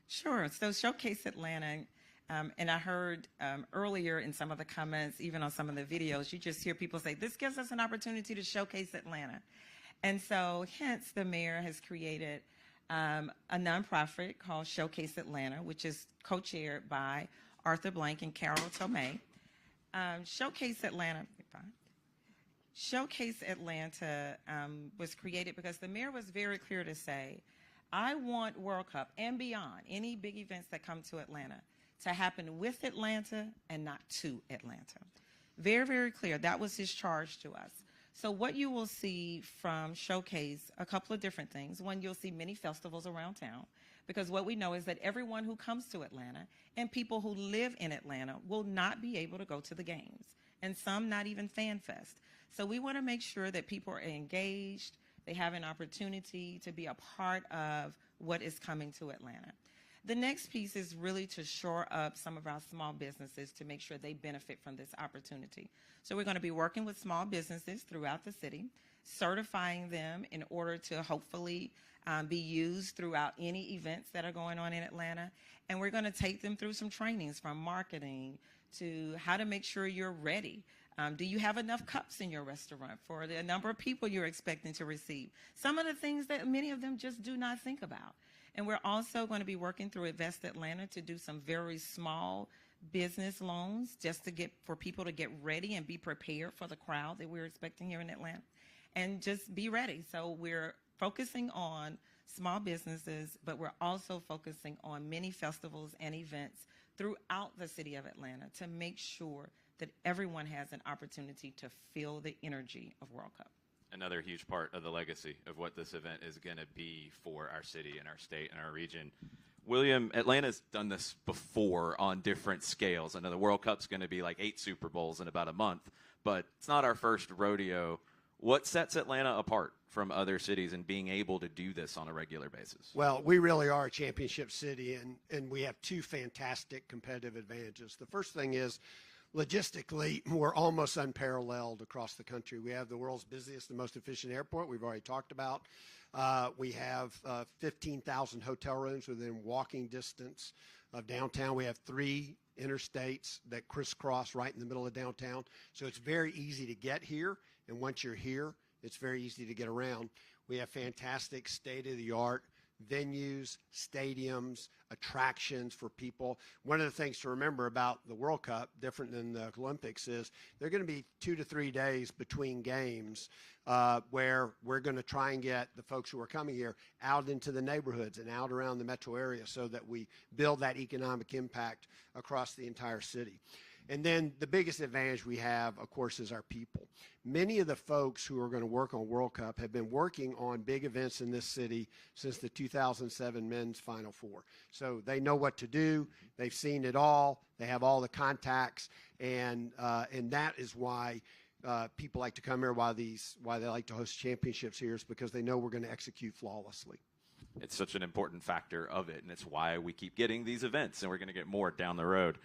Sure. So Showcase Atlanta, and I heard earlier in some of the comments, even on some of the videos, you just hear people say, this gives us an opportunity to showcase Atlanta. And so hence the mayor has created a nonprofit called Showcase Atlanta, which is co-chaired by Arthur Blank and Carol Tomei. Showcase Atlanta was created because the mayor was very clear to say, I want World Cup and beyond, any big events that come to Atlanta, to happen with Atlanta and not to Atlanta. Very, very clear. That was his charge to us. So what you will see from Showcase, a couple of different things. One, you'll see many festivals around town, because what we know is that everyone who comes to Atlanta and people who live in Atlanta will not be able to go to the games, and some not even Fan Fest. So we want to make sure that people are engaged, they have an opportunity to be a part of what is coming to Atlanta. The next piece is really to shore up some of our small businesses to make sure they benefit from this opportunity. So we're going to be working with small businesses throughout the city, certifying them in order to hopefully be used throughout any events that are going on in Atlanta. And we're going to take them through some trainings, from marketing to how to make sure you're ready. Do you have enough cups in your restaurant for the number of people you're expecting to receive? Some of the things that many of them just do not think about. And we're also going to be working through Invest Atlanta to do some very small business loans, just to for people to get ready and be prepared for the crowd that we're expecting here in Atlanta, and just be ready. So we're focusing on small businesses, but we're also focusing on many festivals and events throughout the city of Atlanta to make sure that everyone has an opportunity to feel the energy of World Cup. Another huge part of the legacy of what this event is going to be for our city and our state and our region. William, Atlanta's done this before on different scales. I know the World Cup's going to be like 8 Super Bowls in about a month, but it's not our first rodeo. What sets Atlanta apart from other cities and being able to do this on a regular basis? Well, we really are a championship city, and we have two fantastic competitive advantages. The first thing is, logistically, we're almost unparalleled across the country. We have the world's busiest and most efficient airport, we've already talked about. We have 15,000 hotel rooms within walking distance of downtown. We have 3 interstates that crisscross right in the middle of downtown. So it's very easy to get here, and once you're here, it's very easy to get around. We have fantastic state-of-the-art venues, stadiums, attractions for people. One of the things to remember about the World Cup, different than the Olympics, is there are going to be 2 to 3 days between games where we're going to try and get the folks who are coming here out into the neighborhoods and out around the metro area so that we build that economic impact across the entire city. And then the biggest advantage we have, of course, is our people. Many of the folks who are going to work on World Cup have been working on big events in this city since the 2007 Men's Final Four. So they know what to do. They've seen it all. They have all the contacts. And that is why people like to come here, why they like to host championships here, is because they know we're going to execute flawlessly. It's such an important factor of it, and it's why we keep getting these events, and we're going to get more down the road.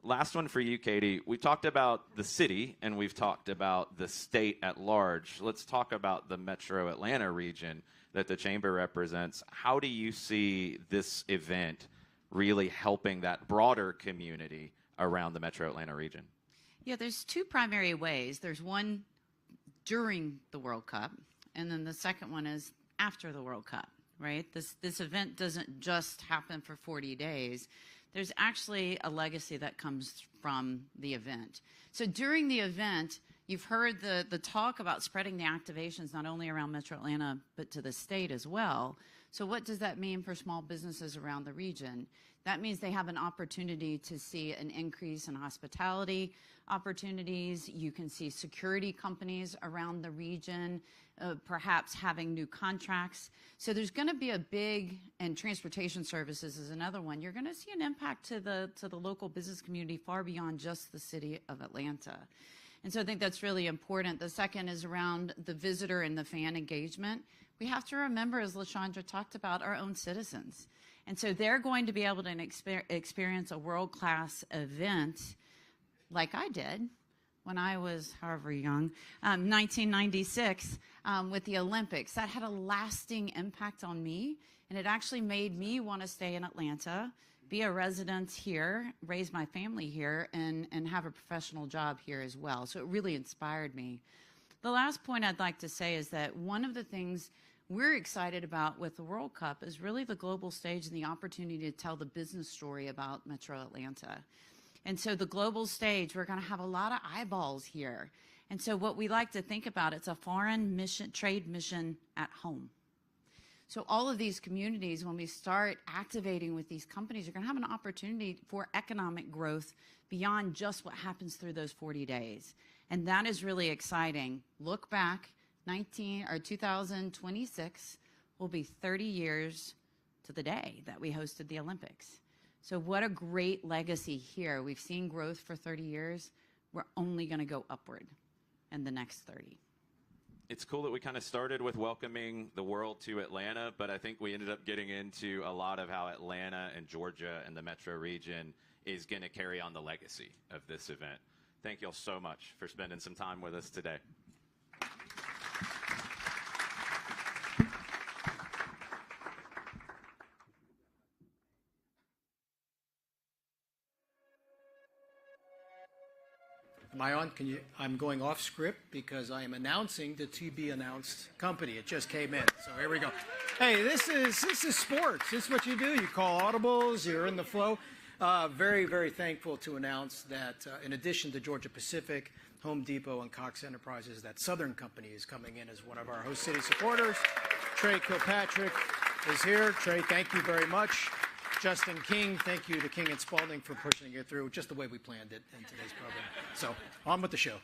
Last one for you, Katie. We talked about the city, and we've talked about the state at large. Let's talk about the Metro Atlanta region that the Chamber represents. How do you see this event really helping that broader community around the Metro Atlanta region? Yeah, there's 2 primary ways. There's one during the World Cup, and then the second one is after the World Cup, right? This event doesn't just happen for 40 days. There's actually a legacy that comes from the event. So during the event, you've heard the talk about spreading the activations not only around Metro Atlanta, but to the state as well. So what does that mean for small businesses around the region? That means they have an opportunity to see an increase in hospitality opportunities. You can see security companies around the region, perhaps having new contracts. So there's going to be a big, and transportation services is another one. You're going to see an impact to the local business community far beyond just the city of Atlanta. And so I think that's really important. The second is around the visitor and the fan engagement. We have to remember, as LaShondra talked about, our own citizens. And so they're going to be able to experience a world-class event like I did when I was however young, 1996, with the Olympics. That had a lasting impact on me, and it actually made me want to stay in Atlanta, be a resident here, raise my family here, and have a professional job here as well. So it really inspired me. The last point I'd like to say is that one of the things we're excited about with the World Cup is really the global stage and the opportunity to tell the business story about Metro Atlanta. And so the global stage, we're going to have a lot of eyeballs here. And so what we like to think about, it's a foreign mission, trade mission at home. So all of these communities, when we start activating with these companies, are going to have an opportunity for economic growth beyond just what happens through those 40 days. And that is really exciting. Look back, 2026 will be 30 years to the day that we hosted the Olympics. So what a great legacy here. We've seen growth for 30 years. We're only going to go upward in the next 30. It's cool that we kind of started with welcoming the world to Atlanta, but I think we ended up getting into a lot of how Atlanta and Georgia and the metro region is going to carry on the legacy of this event. Thank you all so much for spending some time with us today. Am I on? I'm going off script because I am announcing the to-be-announced company. It just came in, so here we go. Hey, this is sports. This is what you do. You call audibles. You're in the flow. Very, very thankful to announce that in addition to Georgia Pacific, Home Depot, and Cox Enterprises, that Southern Company is coming in as one of our host city supporters. Trey Kilpatrick is here. Trey, thank you very much. Justin King, thank you to King and Spalding for pushing it through just the way we planned it in today's program. So, on with the show.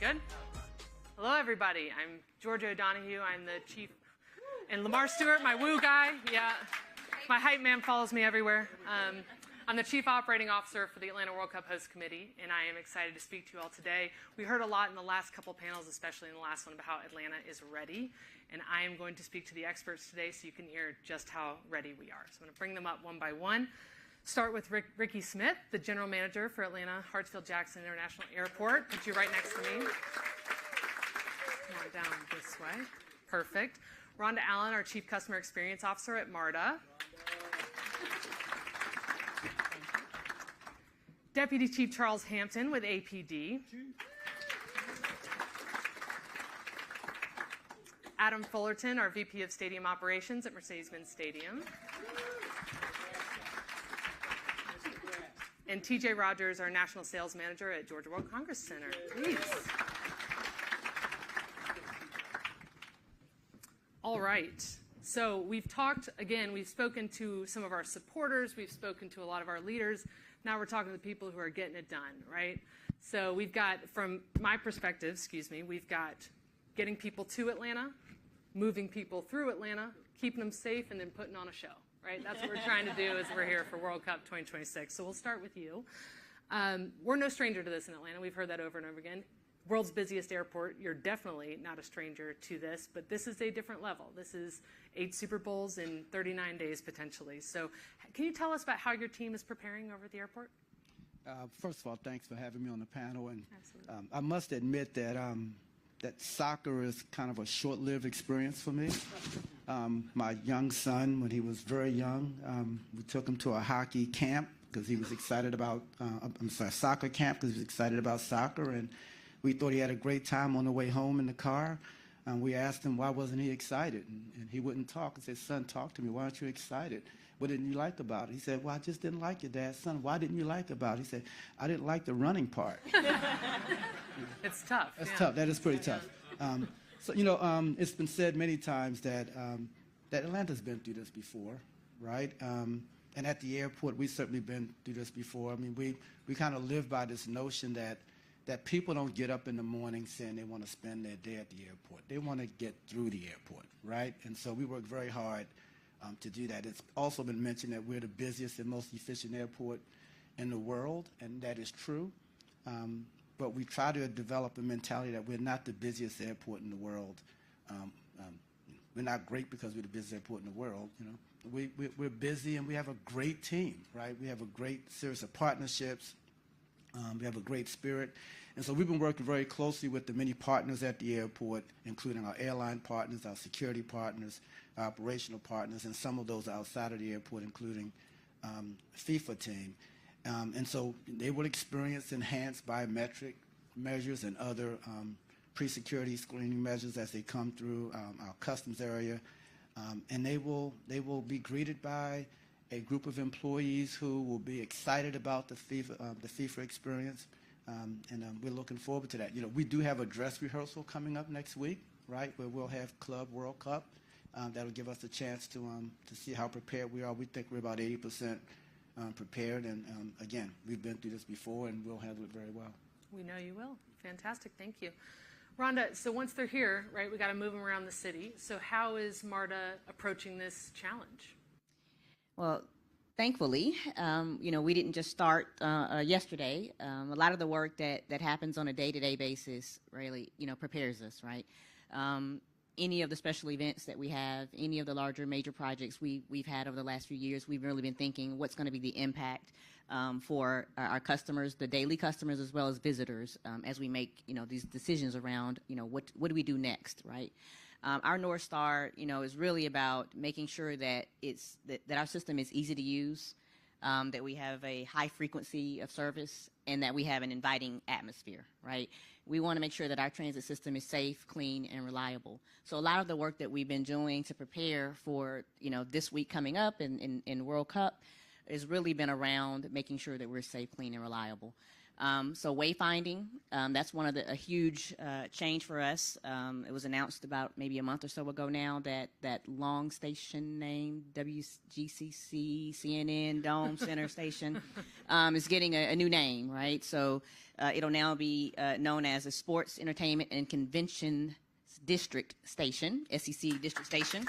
good? Hello, everybody. I'm Georgia O'Donohue. I'm the chief, and Lamar Stewart, my woo guy. Yeah, my hype man follows me everywhere. I'm the Chief Operating Officer for the Atlanta World Cup Host Committee, and I am excited to speak to you all today. We heard a lot in the last couple panels, especially in the last one, about how Atlanta is ready, and I am going to speak to the experts today so you can hear just how ready we are. So I'm going to bring them up one by one. Start with Ricky Smith, the General Manager for Atlanta Hartsfield-Jackson International Airport. Put you right next to me. Come on down this way. Perfect. Rhonda Allen, our Chief Customer Experience Officer at MARTA. Deputy Chief Charles Hampton with APD. Adam Fullerton, our VP of Stadium Operations at Mercedes-Benz Stadium. And TJ Rogers, our National Sales Manager at Georgia World Congress Center. Please. All right. So we've talked, again, we've spoken to some of our supporters, we've spoken to a lot of our leaders. Now we're talking to the people who are getting it done, right? So we've got, from my perspective, we've got getting people to Atlanta, moving people through Atlanta, keeping them safe, and then putting on a show, right? That's what we're trying to do as we're here for World Cup 2026. So we'll start with you. We're no stranger to this in Atlanta. We've heard that over and over again. World's busiest airport, you're definitely not a stranger to this, but this is a different level. This is 8 Super Bowls in 39 days potentially. So can you tell us about how your team is preparing over at the airport? First of all, thanks for having me on the panel. And I must admit that that soccer is kind of a short-lived experience for me. My young son, when he was very young, we took him to a hockey camp because he was excited about, soccer camp because he was excited about soccer. And we thought he had a great time on the way home in the car. We asked him why wasn't he excited, and he wouldn't talk. I said, son, talk to me. Why aren't you excited? What didn't you like about it? He said, well, I just didn't like it, Dad. Son, why didn't you like about it? He said, I didn't like the running part. It's tough. That's tough. That is pretty tough. So, you know, it's been said many times that that Atlanta's been through this before, right? And at the airport, we've certainly been through this before. I mean, we kind of live by this notion that people don't get up in the morning saying they want to spend their day at the airport. They want to get through the airport, right? And so we work very hard to do that. It's also been mentioned that we're the busiest and most efficient airport in the world, and that is true. But we try to develop a mentality that we're not the busiest airport in the world. We're not great because we're the busiest airport in the world. You know, we're busy and we have a great team, right? We have a great series of partnerships. We have a great spirit. And so we've been working very closely with the many partners at the airport, including our airline partners, our security partners, our operational partners, and some of those outside of the airport, including FIFA team. And so they will experience enhanced biometric measures and other pre-security screening measures as they come through our customs area. And they will be greeted by a group of employees who will be excited about the FIFA experience, and we're looking forward to that. You know, we do have a dress rehearsal coming up next week, right, where we'll have Club World Cup. That'll give us a chance to see how prepared we are. We think we're about 80% prepared, and again, we've been through this before, and we'll handle it very well. We know you will. Fantastic. Thank you. Rhonda, so once they're here, right, we got to move them around the city. So how is MARTA approaching this challenge? Well, thankfully, you know, we didn't just start yesterday. A lot of the work that happens on a day-to-day basis really, you know, prepares us, right? Any of the special events that we have, any of the larger major projects we've had over the last few years, we've really been thinking what's going to be the impact for our customers, the daily customers, as well as visitors, as we make, you know, these decisions around, you know, what do we do next, right? Our North Star, you know, is really about making sure that that our system is easy to use, that we have a high frequency of service, and that we have an inviting atmosphere, right? We want to make sure that our transit system is safe, clean, and reliable. So a lot of the work that we've been doing to prepare for, you know, this week coming up in World Cup has really been around making sure that we're safe, clean, and reliable. So wayfinding, that's one of a huge change for us. It was announced about maybe a month or so ago now that long station name, WGCC, CNN, Dome Center Station, is getting a new name, right? So it'll now be known as a Sports, Entertainment, and Convention District Station, SEC District Station.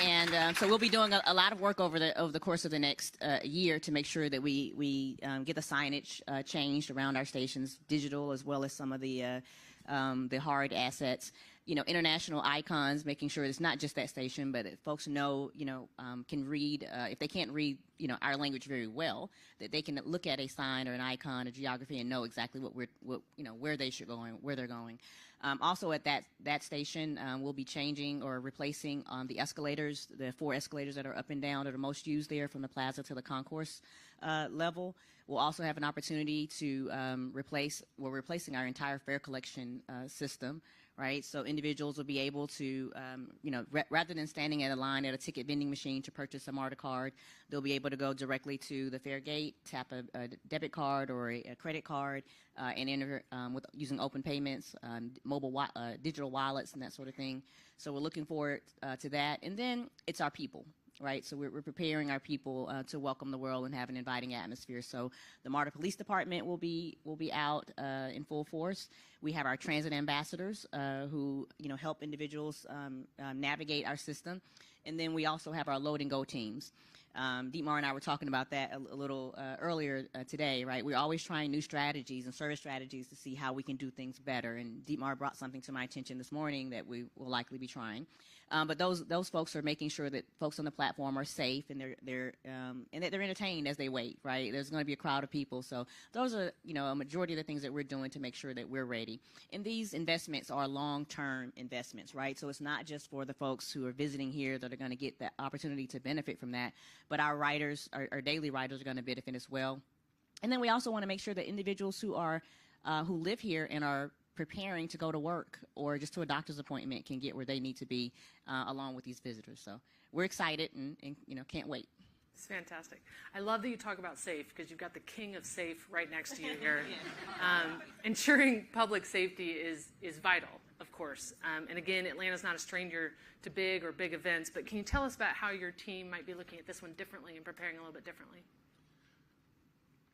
And so we'll be doing a lot of work over the course of the next year to make sure that we get the signage changed around our stations, digital as well as some of the hard assets. You know, international icons, making sure it's not just that station, but that folks know, can read, if they can't read, our language very well, that they can look at a sign or an icon or geography and know exactly where they should go and where they're going. Also at that station, we'll be changing or replacing the escalators, the 4 escalators that are up and down that are most used there from the plaza to the concourse level. We'll also have an opportunity to we're replacing our entire fare collection system, right? So individuals will be able to, rather than standing at a line at a ticket vending machine to purchase a MARTA card, they'll be able to go directly to the fare gate, tap a debit card or a credit card, and enter using open payments, digital wallets, and that sort of thing. So we're looking forward to that. And then it's our people. Right, so we're preparing our people to welcome the world and have an inviting atmosphere. So the MARTA Police Department will be out in full force. We have our transit ambassadors who help individuals navigate our system, and then we also have our load and go teams. Dietmar and I were talking about that a little earlier today, right? We're always trying new strategies and service strategies to see how we can do things better. And Dietmar brought something to my attention this morning that we will likely be trying. But those folks are making sure that folks on the platform are safe and and that they're entertained as they wait, right? There's going to be a crowd of people. So those are, a majority of the things that we're doing to make sure that we're ready. And these investments are long-term investments, right? So it's not just for the folks who are visiting here that are going to get that opportunity to benefit from that, but our riders, our daily riders are going to benefit as well. And then we also want to make sure that individuals who live here and are preparing to go to work or just to a doctor's appointment can get where they need to be along with these visitors. So we're excited and can't wait. It's fantastic. I love that you talk about safe because you've got the king of safe right next to you here. Ensuring public safety is vital, of course. And again, Atlanta's not a stranger to big events, but can you tell us about how your team might be looking at this one differently and preparing a little bit differently?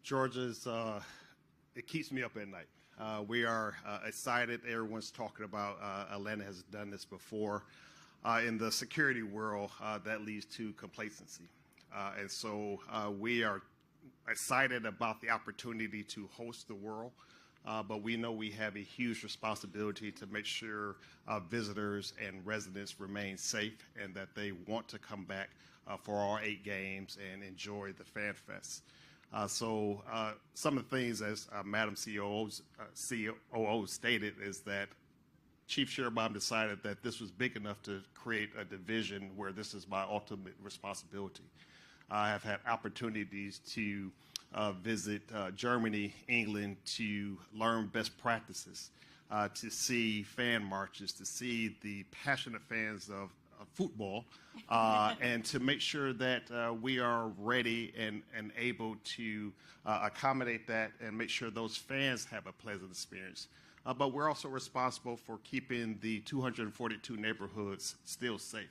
Georgia's, it keeps me up at night. We are excited. Everyone's talking about Atlanta has done this before. In the security world, that leads to complacency. And so we are excited about the opportunity to host the world, but we know we have a huge responsibility to make sure visitors and residents remain safe and that they want to come back for all 8 games and enjoy the Fan Fest. So some of the things, as Madam COO stated, is that Chief Shearbaum decided that this was big enough to create a division where this is my ultimate responsibility. I have had opportunities to visit Germany, England, to learn best practices, to see fan marches, to see the passionate fans of football, and to make sure that we are ready and able to accommodate that and make sure those fans have a pleasant experience. But we're also responsible for keeping the 242 neighborhoods still safe.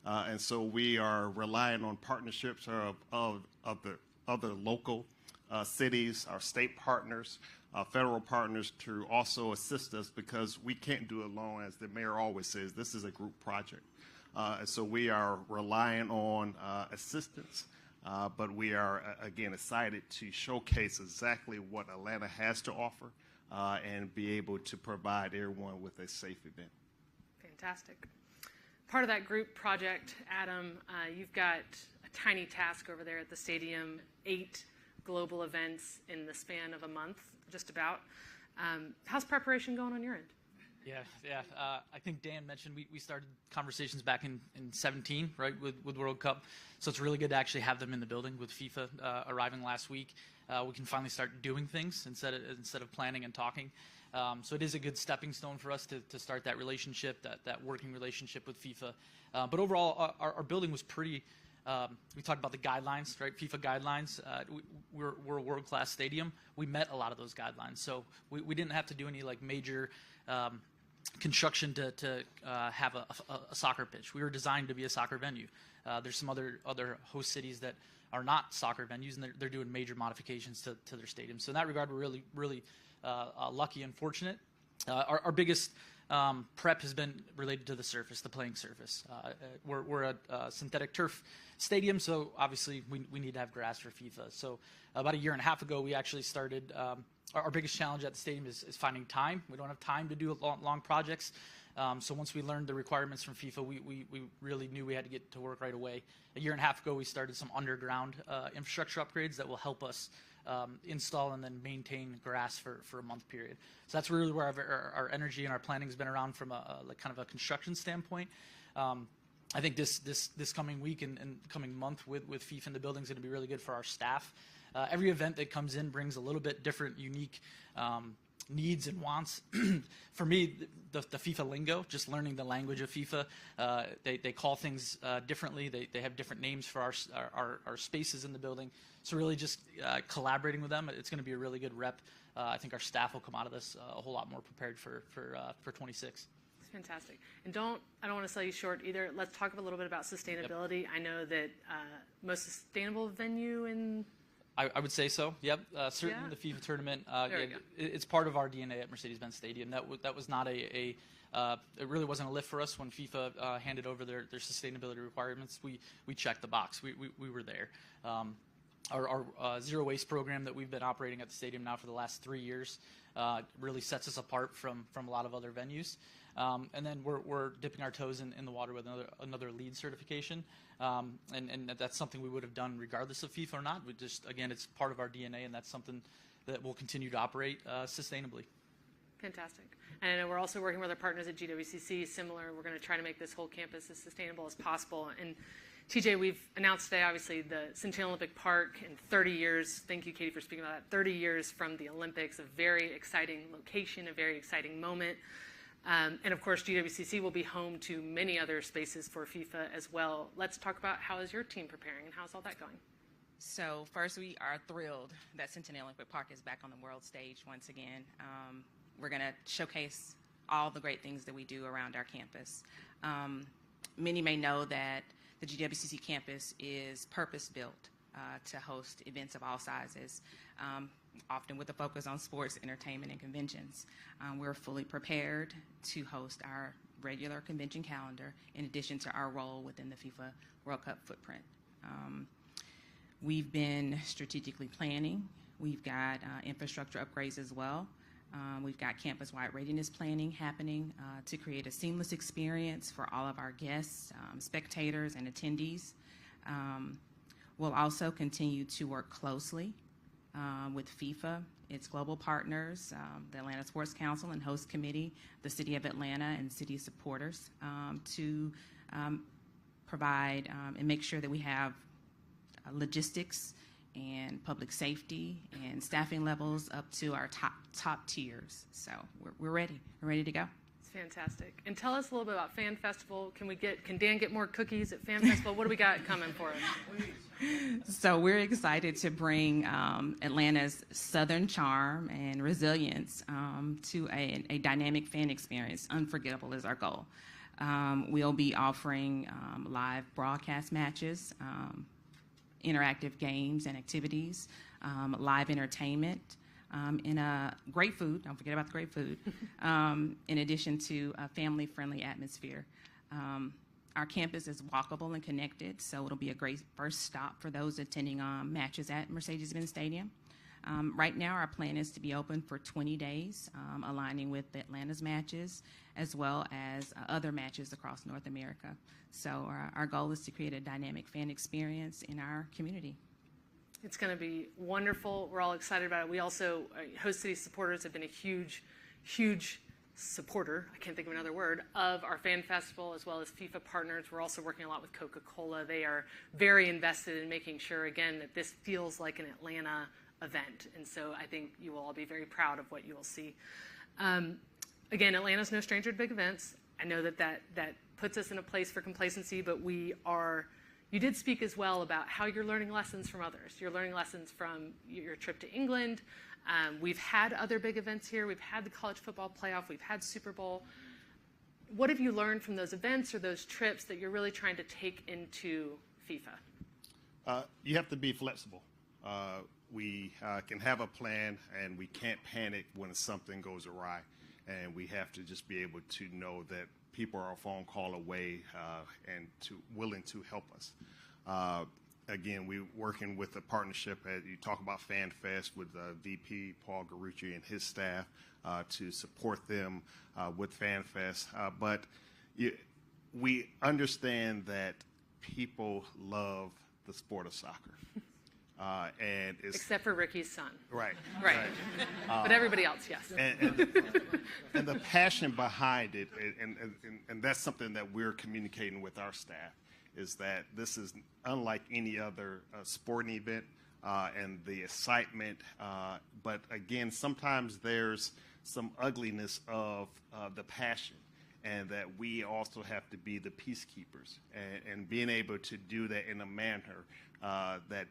And so we are relying on partnerships of the other local cities, our state partners, federal partners to also assist us because we can't do it alone. As the mayor always says, this is a group project. And so we are relying on assistance, but we are, again, excited to showcase exactly what Atlanta has to offer and be able to provide everyone with a safe event. Fantastic. Part of that group project, Adam, you've got a tiny task over there at the stadium, 8 global events in the span of a month, just about. How's preparation going on your end? Yeah. I think Dan mentioned we started conversations back in 17, right, with World Cup. So it's really good to actually have them in the building with FIFA arriving last week. We can finally start doing things instead of planning and talking. So it is a good stepping stone for us to start that relationship, that working relationship with FIFA. But overall, our building was pretty we talked about the guidelines, right? FIFA guidelines. We're a world-class stadium. We met a lot of those guidelines, so we didn't have to do any like major construction to have a soccer pitch. We were designed to be a soccer venue. There's some other host cities that are not soccer venues, and they're doing major modifications to their stadiums. So in that regard, we're really lucky and fortunate. Our biggest prep has been related to the surface, the playing surface. We're a synthetic turf stadium, so obviously we need to have grass for FIFA. So about a year and a half ago, we actually started. Our biggest challenge at the stadium is finding time. We don't have time to do long projects. So once we learned the requirements from FIFA, we really knew we had to get to work right away. A year and a half ago, we started some underground infrastructure upgrades that will help us install and then maintain grass for a month period. So that's really where our energy and our planning has been around from a kind of a construction standpoint. I think this coming week and coming month with FIFA in the building is going to be really good for our staff. Every event that comes in brings a little bit different, unique needs and wants. For me, the FIFA lingo, just learning the language of FIFA, they call things differently. They have different names for our spaces in the building. So really just collaborating with them, it's going to be a really good rep. I think our staff will come out of this a whole lot more prepared for 26. Fantastic. And I don't want to sell you short either. Let's talk a little bit about sustainability. Yep. I know that most sustainable venue in... I would say so. Yep. Certainly the FIFA tournament. It's part of our DNA at Mercedes-Benz Stadium. That was not it really wasn't a lift for us when FIFA handed over their sustainability requirements. We checked the box. We were there. Our zero waste program that we've been operating at the stadium now for the last 3 years really sets us apart from a lot of other venues. And then we're dipping our toes in the water with another LEED certification. And that's something we would have done regardless of FIFA or not. We just, again, it's part of our DNA, and that's something that will continue to operate sustainably. Fantastic. And I know we're also working with our partners at GWCC. Similar, we're going to try to make this whole campus as sustainable as possible. And TJ, we've announced today, obviously, the Centennial Olympic Park in 30 years. Thank you, Katie, for speaking about that. 30 years from the Olympics, a very exciting location, a very exciting moment. And of course, GWCC will be home to many other spaces for FIFA as well. Let's talk about how is your team preparing and how's all that going? So first, we are thrilled that Centennial Olympic Park is back on the world stage once again. We're going to showcase all the great things that we do around our campus. Many may know that the GWCC campus is purpose-built to host events of all sizes, often with a focus on sports, entertainment, and conventions. We're fully prepared to host our regular convention calendar in addition to our role within the FIFA World Cup footprint. We've been strategically planning. We've got infrastructure upgrades as well. We've got campus-wide readiness planning happening to create a seamless experience for all of our guests, spectators, and attendees. We'll also continue to work closely with FIFA, its global partners, the Atlanta Sports Council and Host Committee, the City of Atlanta, and city supporters to provide and make sure that we have logistics and public safety and staffing levels up to our top tiers. So we're ready. We're ready to go. It's fantastic. And tell us a little bit about Fan Festival. Can Dan get more cookies at Fan Festival? What do we got coming for us? So we're excited to bring Atlanta's Southern charm and resilience to a dynamic fan experience. Unforgettable is our goal. We'll be offering live broadcast matches, interactive games and activities, live entertainment, and great food. Don't forget about the great food, in addition to a family-friendly atmosphere. Our campus is walkable and connected, so it'll be a great first stop for those attending matches at Mercedes-Benz Stadium. Right now, our plan is to be open for 20 days, aligning with Atlanta's matches, as well as other matches across North America. So our goal is to create a dynamic fan experience in our community. It's going to be wonderful. We're all excited about it. We also, Host City supporters have been a huge, huge supporter, I can't think of another word, of our Fan Festival as well as FIFA partners. We're also working a lot with Coca-Cola. They are very invested in making sure, again, that this feels like an Atlanta event. And so I think you will all be very proud of what you will see. Again, Atlanta's no stranger to big events. I know that puts us in a place for complacency, but we are, You did speak as well about how you're learning lessons from others. You're learning lessons from your trip to England. We've had other big events here. We've had the college football playoff. We've had Super Bowl. What have you learned from those events or those trips that you're really trying to take into FIFA? You have to be flexible. We can have a plan, and we can't panic when something goes awry. And we have to just be able to know that people are a phone call away and willing to help us. Again, we're working with a partnership, as you talk about FanFest, with VP Paul Garucci and his staff to support them with FanFest. But we understand that people love the sport of soccer. And it's, except for Ricky's son. Right. Right. But everybody else, yes. And the passion behind it, and that's something that we're communicating with our staff, is that this is unlike any other sporting event, and the excitement. But again, sometimes there's some ugliness of the passion, and that we also have to be the peacekeepers, and being able to do that in a manner that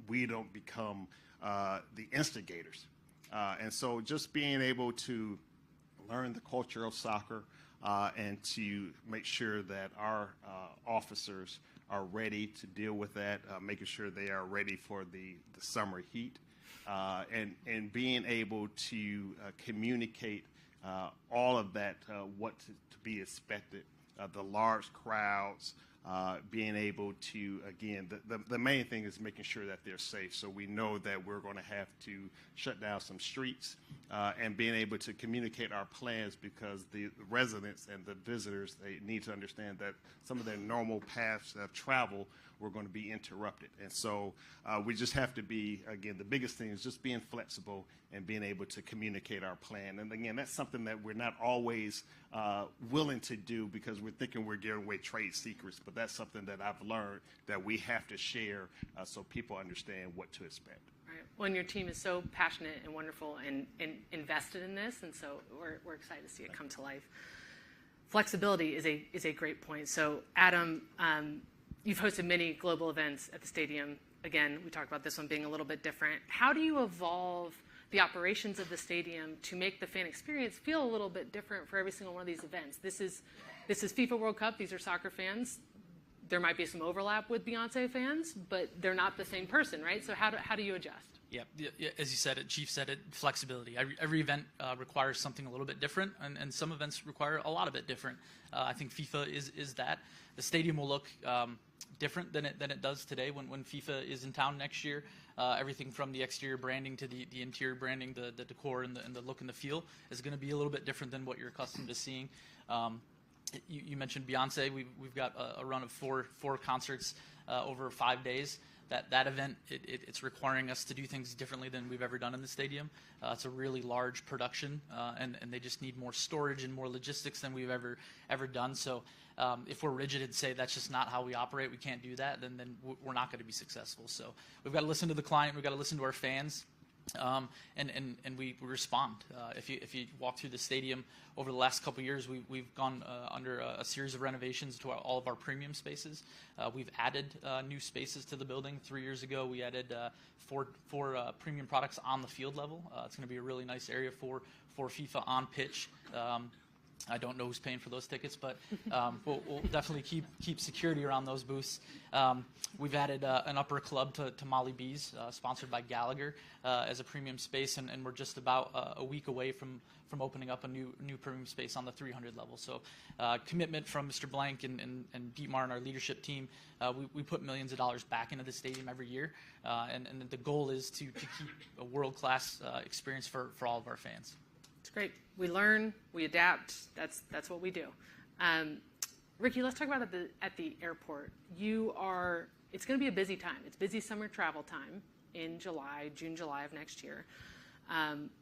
we don't become the instigators. And so just being able to learn the culture of soccer and to make sure that our officers are ready to deal with that, making sure they are ready for the summer heat, and being able to communicate all of that, what to be expected, the large crowds, being able to, again, the main thing is making sure that they're safe. So we know that we're going to have to shut down some streets, and being able to communicate our plans, because the residents and the visitors, they need to understand that some of their normal paths of travel were going to be interrupted. And so we just have to be, again, the biggest thing is just being flexible and being able to communicate our plan. And again, that's something that we're not always willing to do, because we're thinking we're giving away trade secrets, but that's something that I've learned that we have to share so people understand what to expect. Right. Well, and your team is so passionate and wonderful and invested in this, and so we're excited to see it come to life. Flexibility is a great point. So, Adam, you've hosted many global events at the stadium. Again, we talked about this one being a little bit different. How do you evolve the operations of the stadium to make the fan experience feel a little bit different for every single one of these events? This is FIFA World Cup. These are soccer fans. There might be some overlap with Beyonce fans, but they're not the same person, right? So how do you adjust? Yeah, as you said it, Chief said it, flexibility. Every event requires something a little bit different, and some events require a lot of it different. I think FIFA is that. The stadium will look different than it does today when FIFA is in town next year. Everything from the exterior branding to the interior branding, the decor and the look and the feel is going to be a little bit different than what you're accustomed to seeing. You mentioned Beyonce. We've got a run of four concerts over 5 days. That event, it's requiring us to do things differently than we've ever done in the stadium. It's a really large production, and they just need more storage and more logistics than we've ever done. So if we're rigid and say that's just not how we operate, we can't do that, then we're not going to be successful. So we've got to listen to the client, we've got to listen to our fans, and we respond. If you walk through the stadium over the last couple of years, we've gone under a series of renovations to all of our premium spaces. We've added new spaces to the building. 3 years ago, we added four premium products on the field level. It's going to be a really nice area for FIFA on pitch. I don't know who's paying for those tickets, but we'll definitely keep security around those booths. We've added an upper club to Molly B's, sponsored by Gallagher, as a premium space, and we're just about a week away from opening up a new premium space on the 300 level. So commitment from Mr. Blank and Dietmar and our leadership team. We put millions of dollars back into the stadium every year, and the goal is to keep a world-class experience for all of our fans. It's great. We learn, we adapt. That's what we do. Ricky, let's talk about at the airport. It's going to be a busy time. It's busy summer travel time in June, July of next year.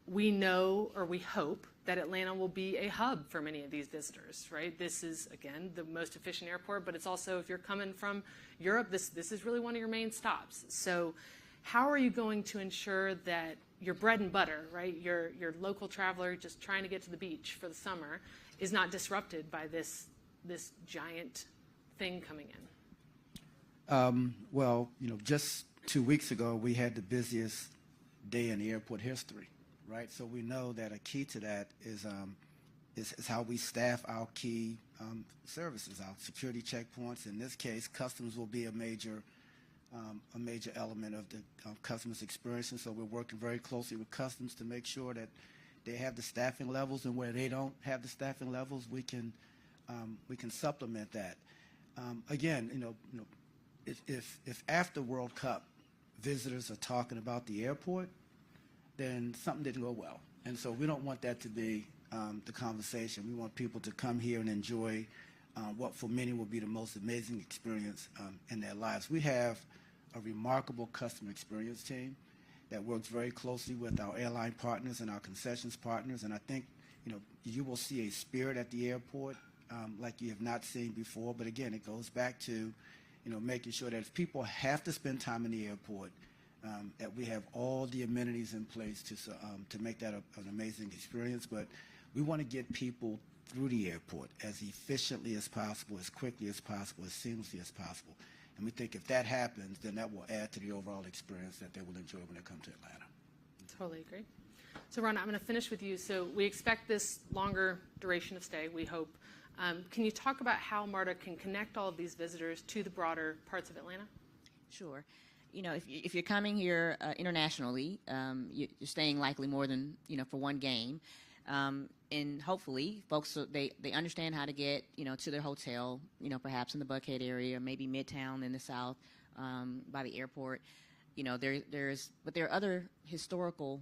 We know, or we hope, that Atlanta will be a hub for many of these visitors, right? This is, again, the most efficient airport, but it's also, if you're coming from Europe, this is really one of your main stops. So how are you going to ensure that your bread and butter, right, your local traveler just trying to get to the beach for the summer, is not disrupted by this giant thing coming in? Well, just 2 weeks ago, we had the busiest day in the airport history, right? So we know that a key to that is how we staff our key services, our security checkpoints. In this case, customs will be a major element of the customs experience. And so we're working very closely with customs to make sure that they have the staffing levels, and where they don't have the staffing levels, we can supplement that. Again, if after World Cup visitors are talking about the airport, then something didn't go well. And so we don't want that to be the conversation. We want people to come here and enjoy what for many will be the most amazing experience in their lives. We have a remarkable customer experience team that works very closely with our airline partners and our concessions partners. And I think, you will see a spirit at the airport like you have not seen before. But again, it goes back to, making sure that if people have to spend time in the airport, that we have all the amenities in place to make that an amazing experience. But we want to get people through the airport as efficiently as possible, as quickly as possible, as seamlessly as possible. And we think if that happens, then that will add to the overall experience that they will enjoy when they come to Atlanta. Totally agree. So, Ron, I'm going to finish with you. So we expect this longer duration of stay, we hope. Can you talk about how MARTA can connect all of these visitors to the broader parts of Atlanta? Sure. If you're coming here internationally, you're staying likely more than, for one game. And hopefully folks, they understand how to get, to their hotel, perhaps in the Buckhead area, maybe Midtown in the South, by the airport. But there are other historical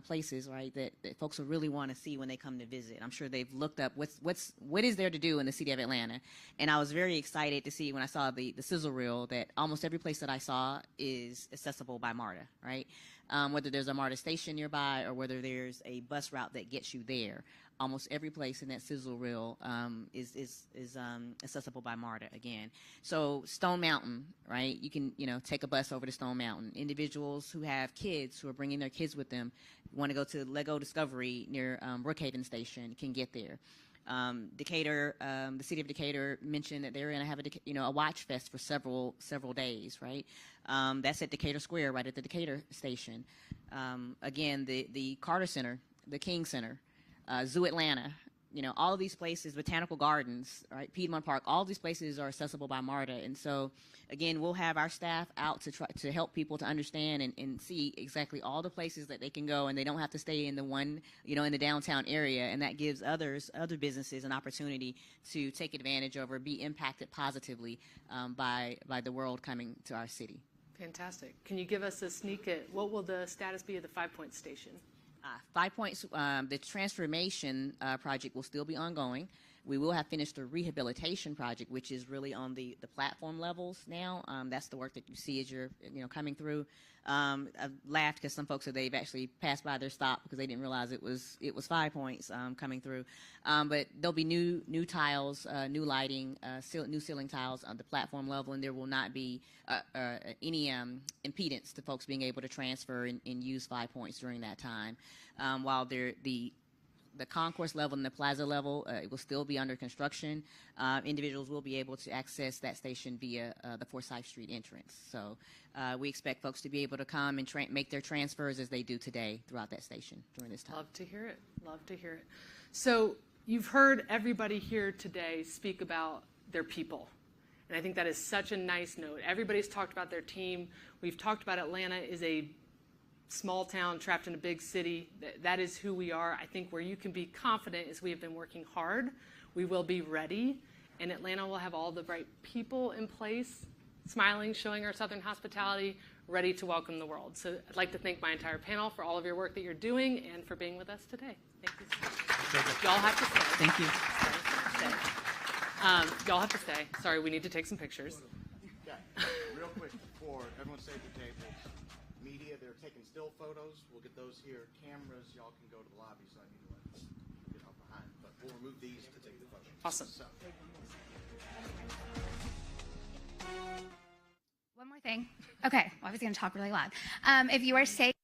places, right, that folks will really want to see when they come to visit. I'm sure they've looked up what is there to do in the city of Atlanta. And I was very excited to see when I saw the sizzle reel that almost every place that I saw is accessible by MARTA, right? Whether there's a MARTA station nearby or whether there's a bus route that gets you there. Almost every place in that sizzle reel is accessible by MARTA again. So Stone Mountain, right? You can take a bus over to Stone Mountain. Individuals who have kids who are bringing their kids with them want to go to Lego Discovery near Brookhaven Station can get there. Decatur, the city of Decatur mentioned that they're going to have a watch fest for several days, right? That's at Decatur Square, right at the Decatur station. Again, the Carter Center, the King Center. Zoo Atlanta, all of these places, Botanical Gardens, right, Piedmont Park, all these places are accessible by MARTA. And so, again, we'll have our staff out to try to help people to understand and see exactly all the places that they can go, and they don't have to stay in the one, in the downtown area. And that gives other businesses an opportunity to take advantage of or be impacted positively by the world coming to our city. Fantastic. Can you give us a sneak at what will the status be of the 5 Point Station? 5 Points, the transformation project will still be ongoing. We will have finished the rehabilitation project, which is really on the platform levels now. That's the work that you see as you're coming through. I've laughed because some folks said they've actually passed by their stop because they didn't realize it was 5 Points coming through. But there'll be new tiles, new lighting, new ceiling tiles on the platform level, and there will not be any impedance to folks being able to transfer and use 5 Points during that time. While the concourse level and the plaza level, it will still be under construction. Individuals will be able to access that station via the Forsyth Street entrance. So we expect folks to be able to come and make their transfers as they do today throughout that station during this time. Love to hear it. Love to hear it. So you've heard everybody here today speak about their people. And I think that is such a nice note. Everybody's talked about their team. We've talked about Atlanta is a small town trapped in a big city. That is who we are. I think where you can be confident is we have been working hard. We will be ready, and Atlanta will have all the right people in place, smiling, showing our Southern hospitality, ready to welcome the world. So I'd like to thank my entire panel for all of your work that you're doing and for being with us today. Thank you so much. Y'all have to stay. Thank you. Stay. Y'all have to stay. Sorry, we need to take some pictures. Yeah, real quick before everyone stays at the tables. Media, they're taking still photos. We'll get those here. Cameras, y'all can go to the lobby, so I need to get out behind. But we'll remove these to take the photos. Awesome. So. One more thing. Okay, well, I was going to talk really loud. If you are safe.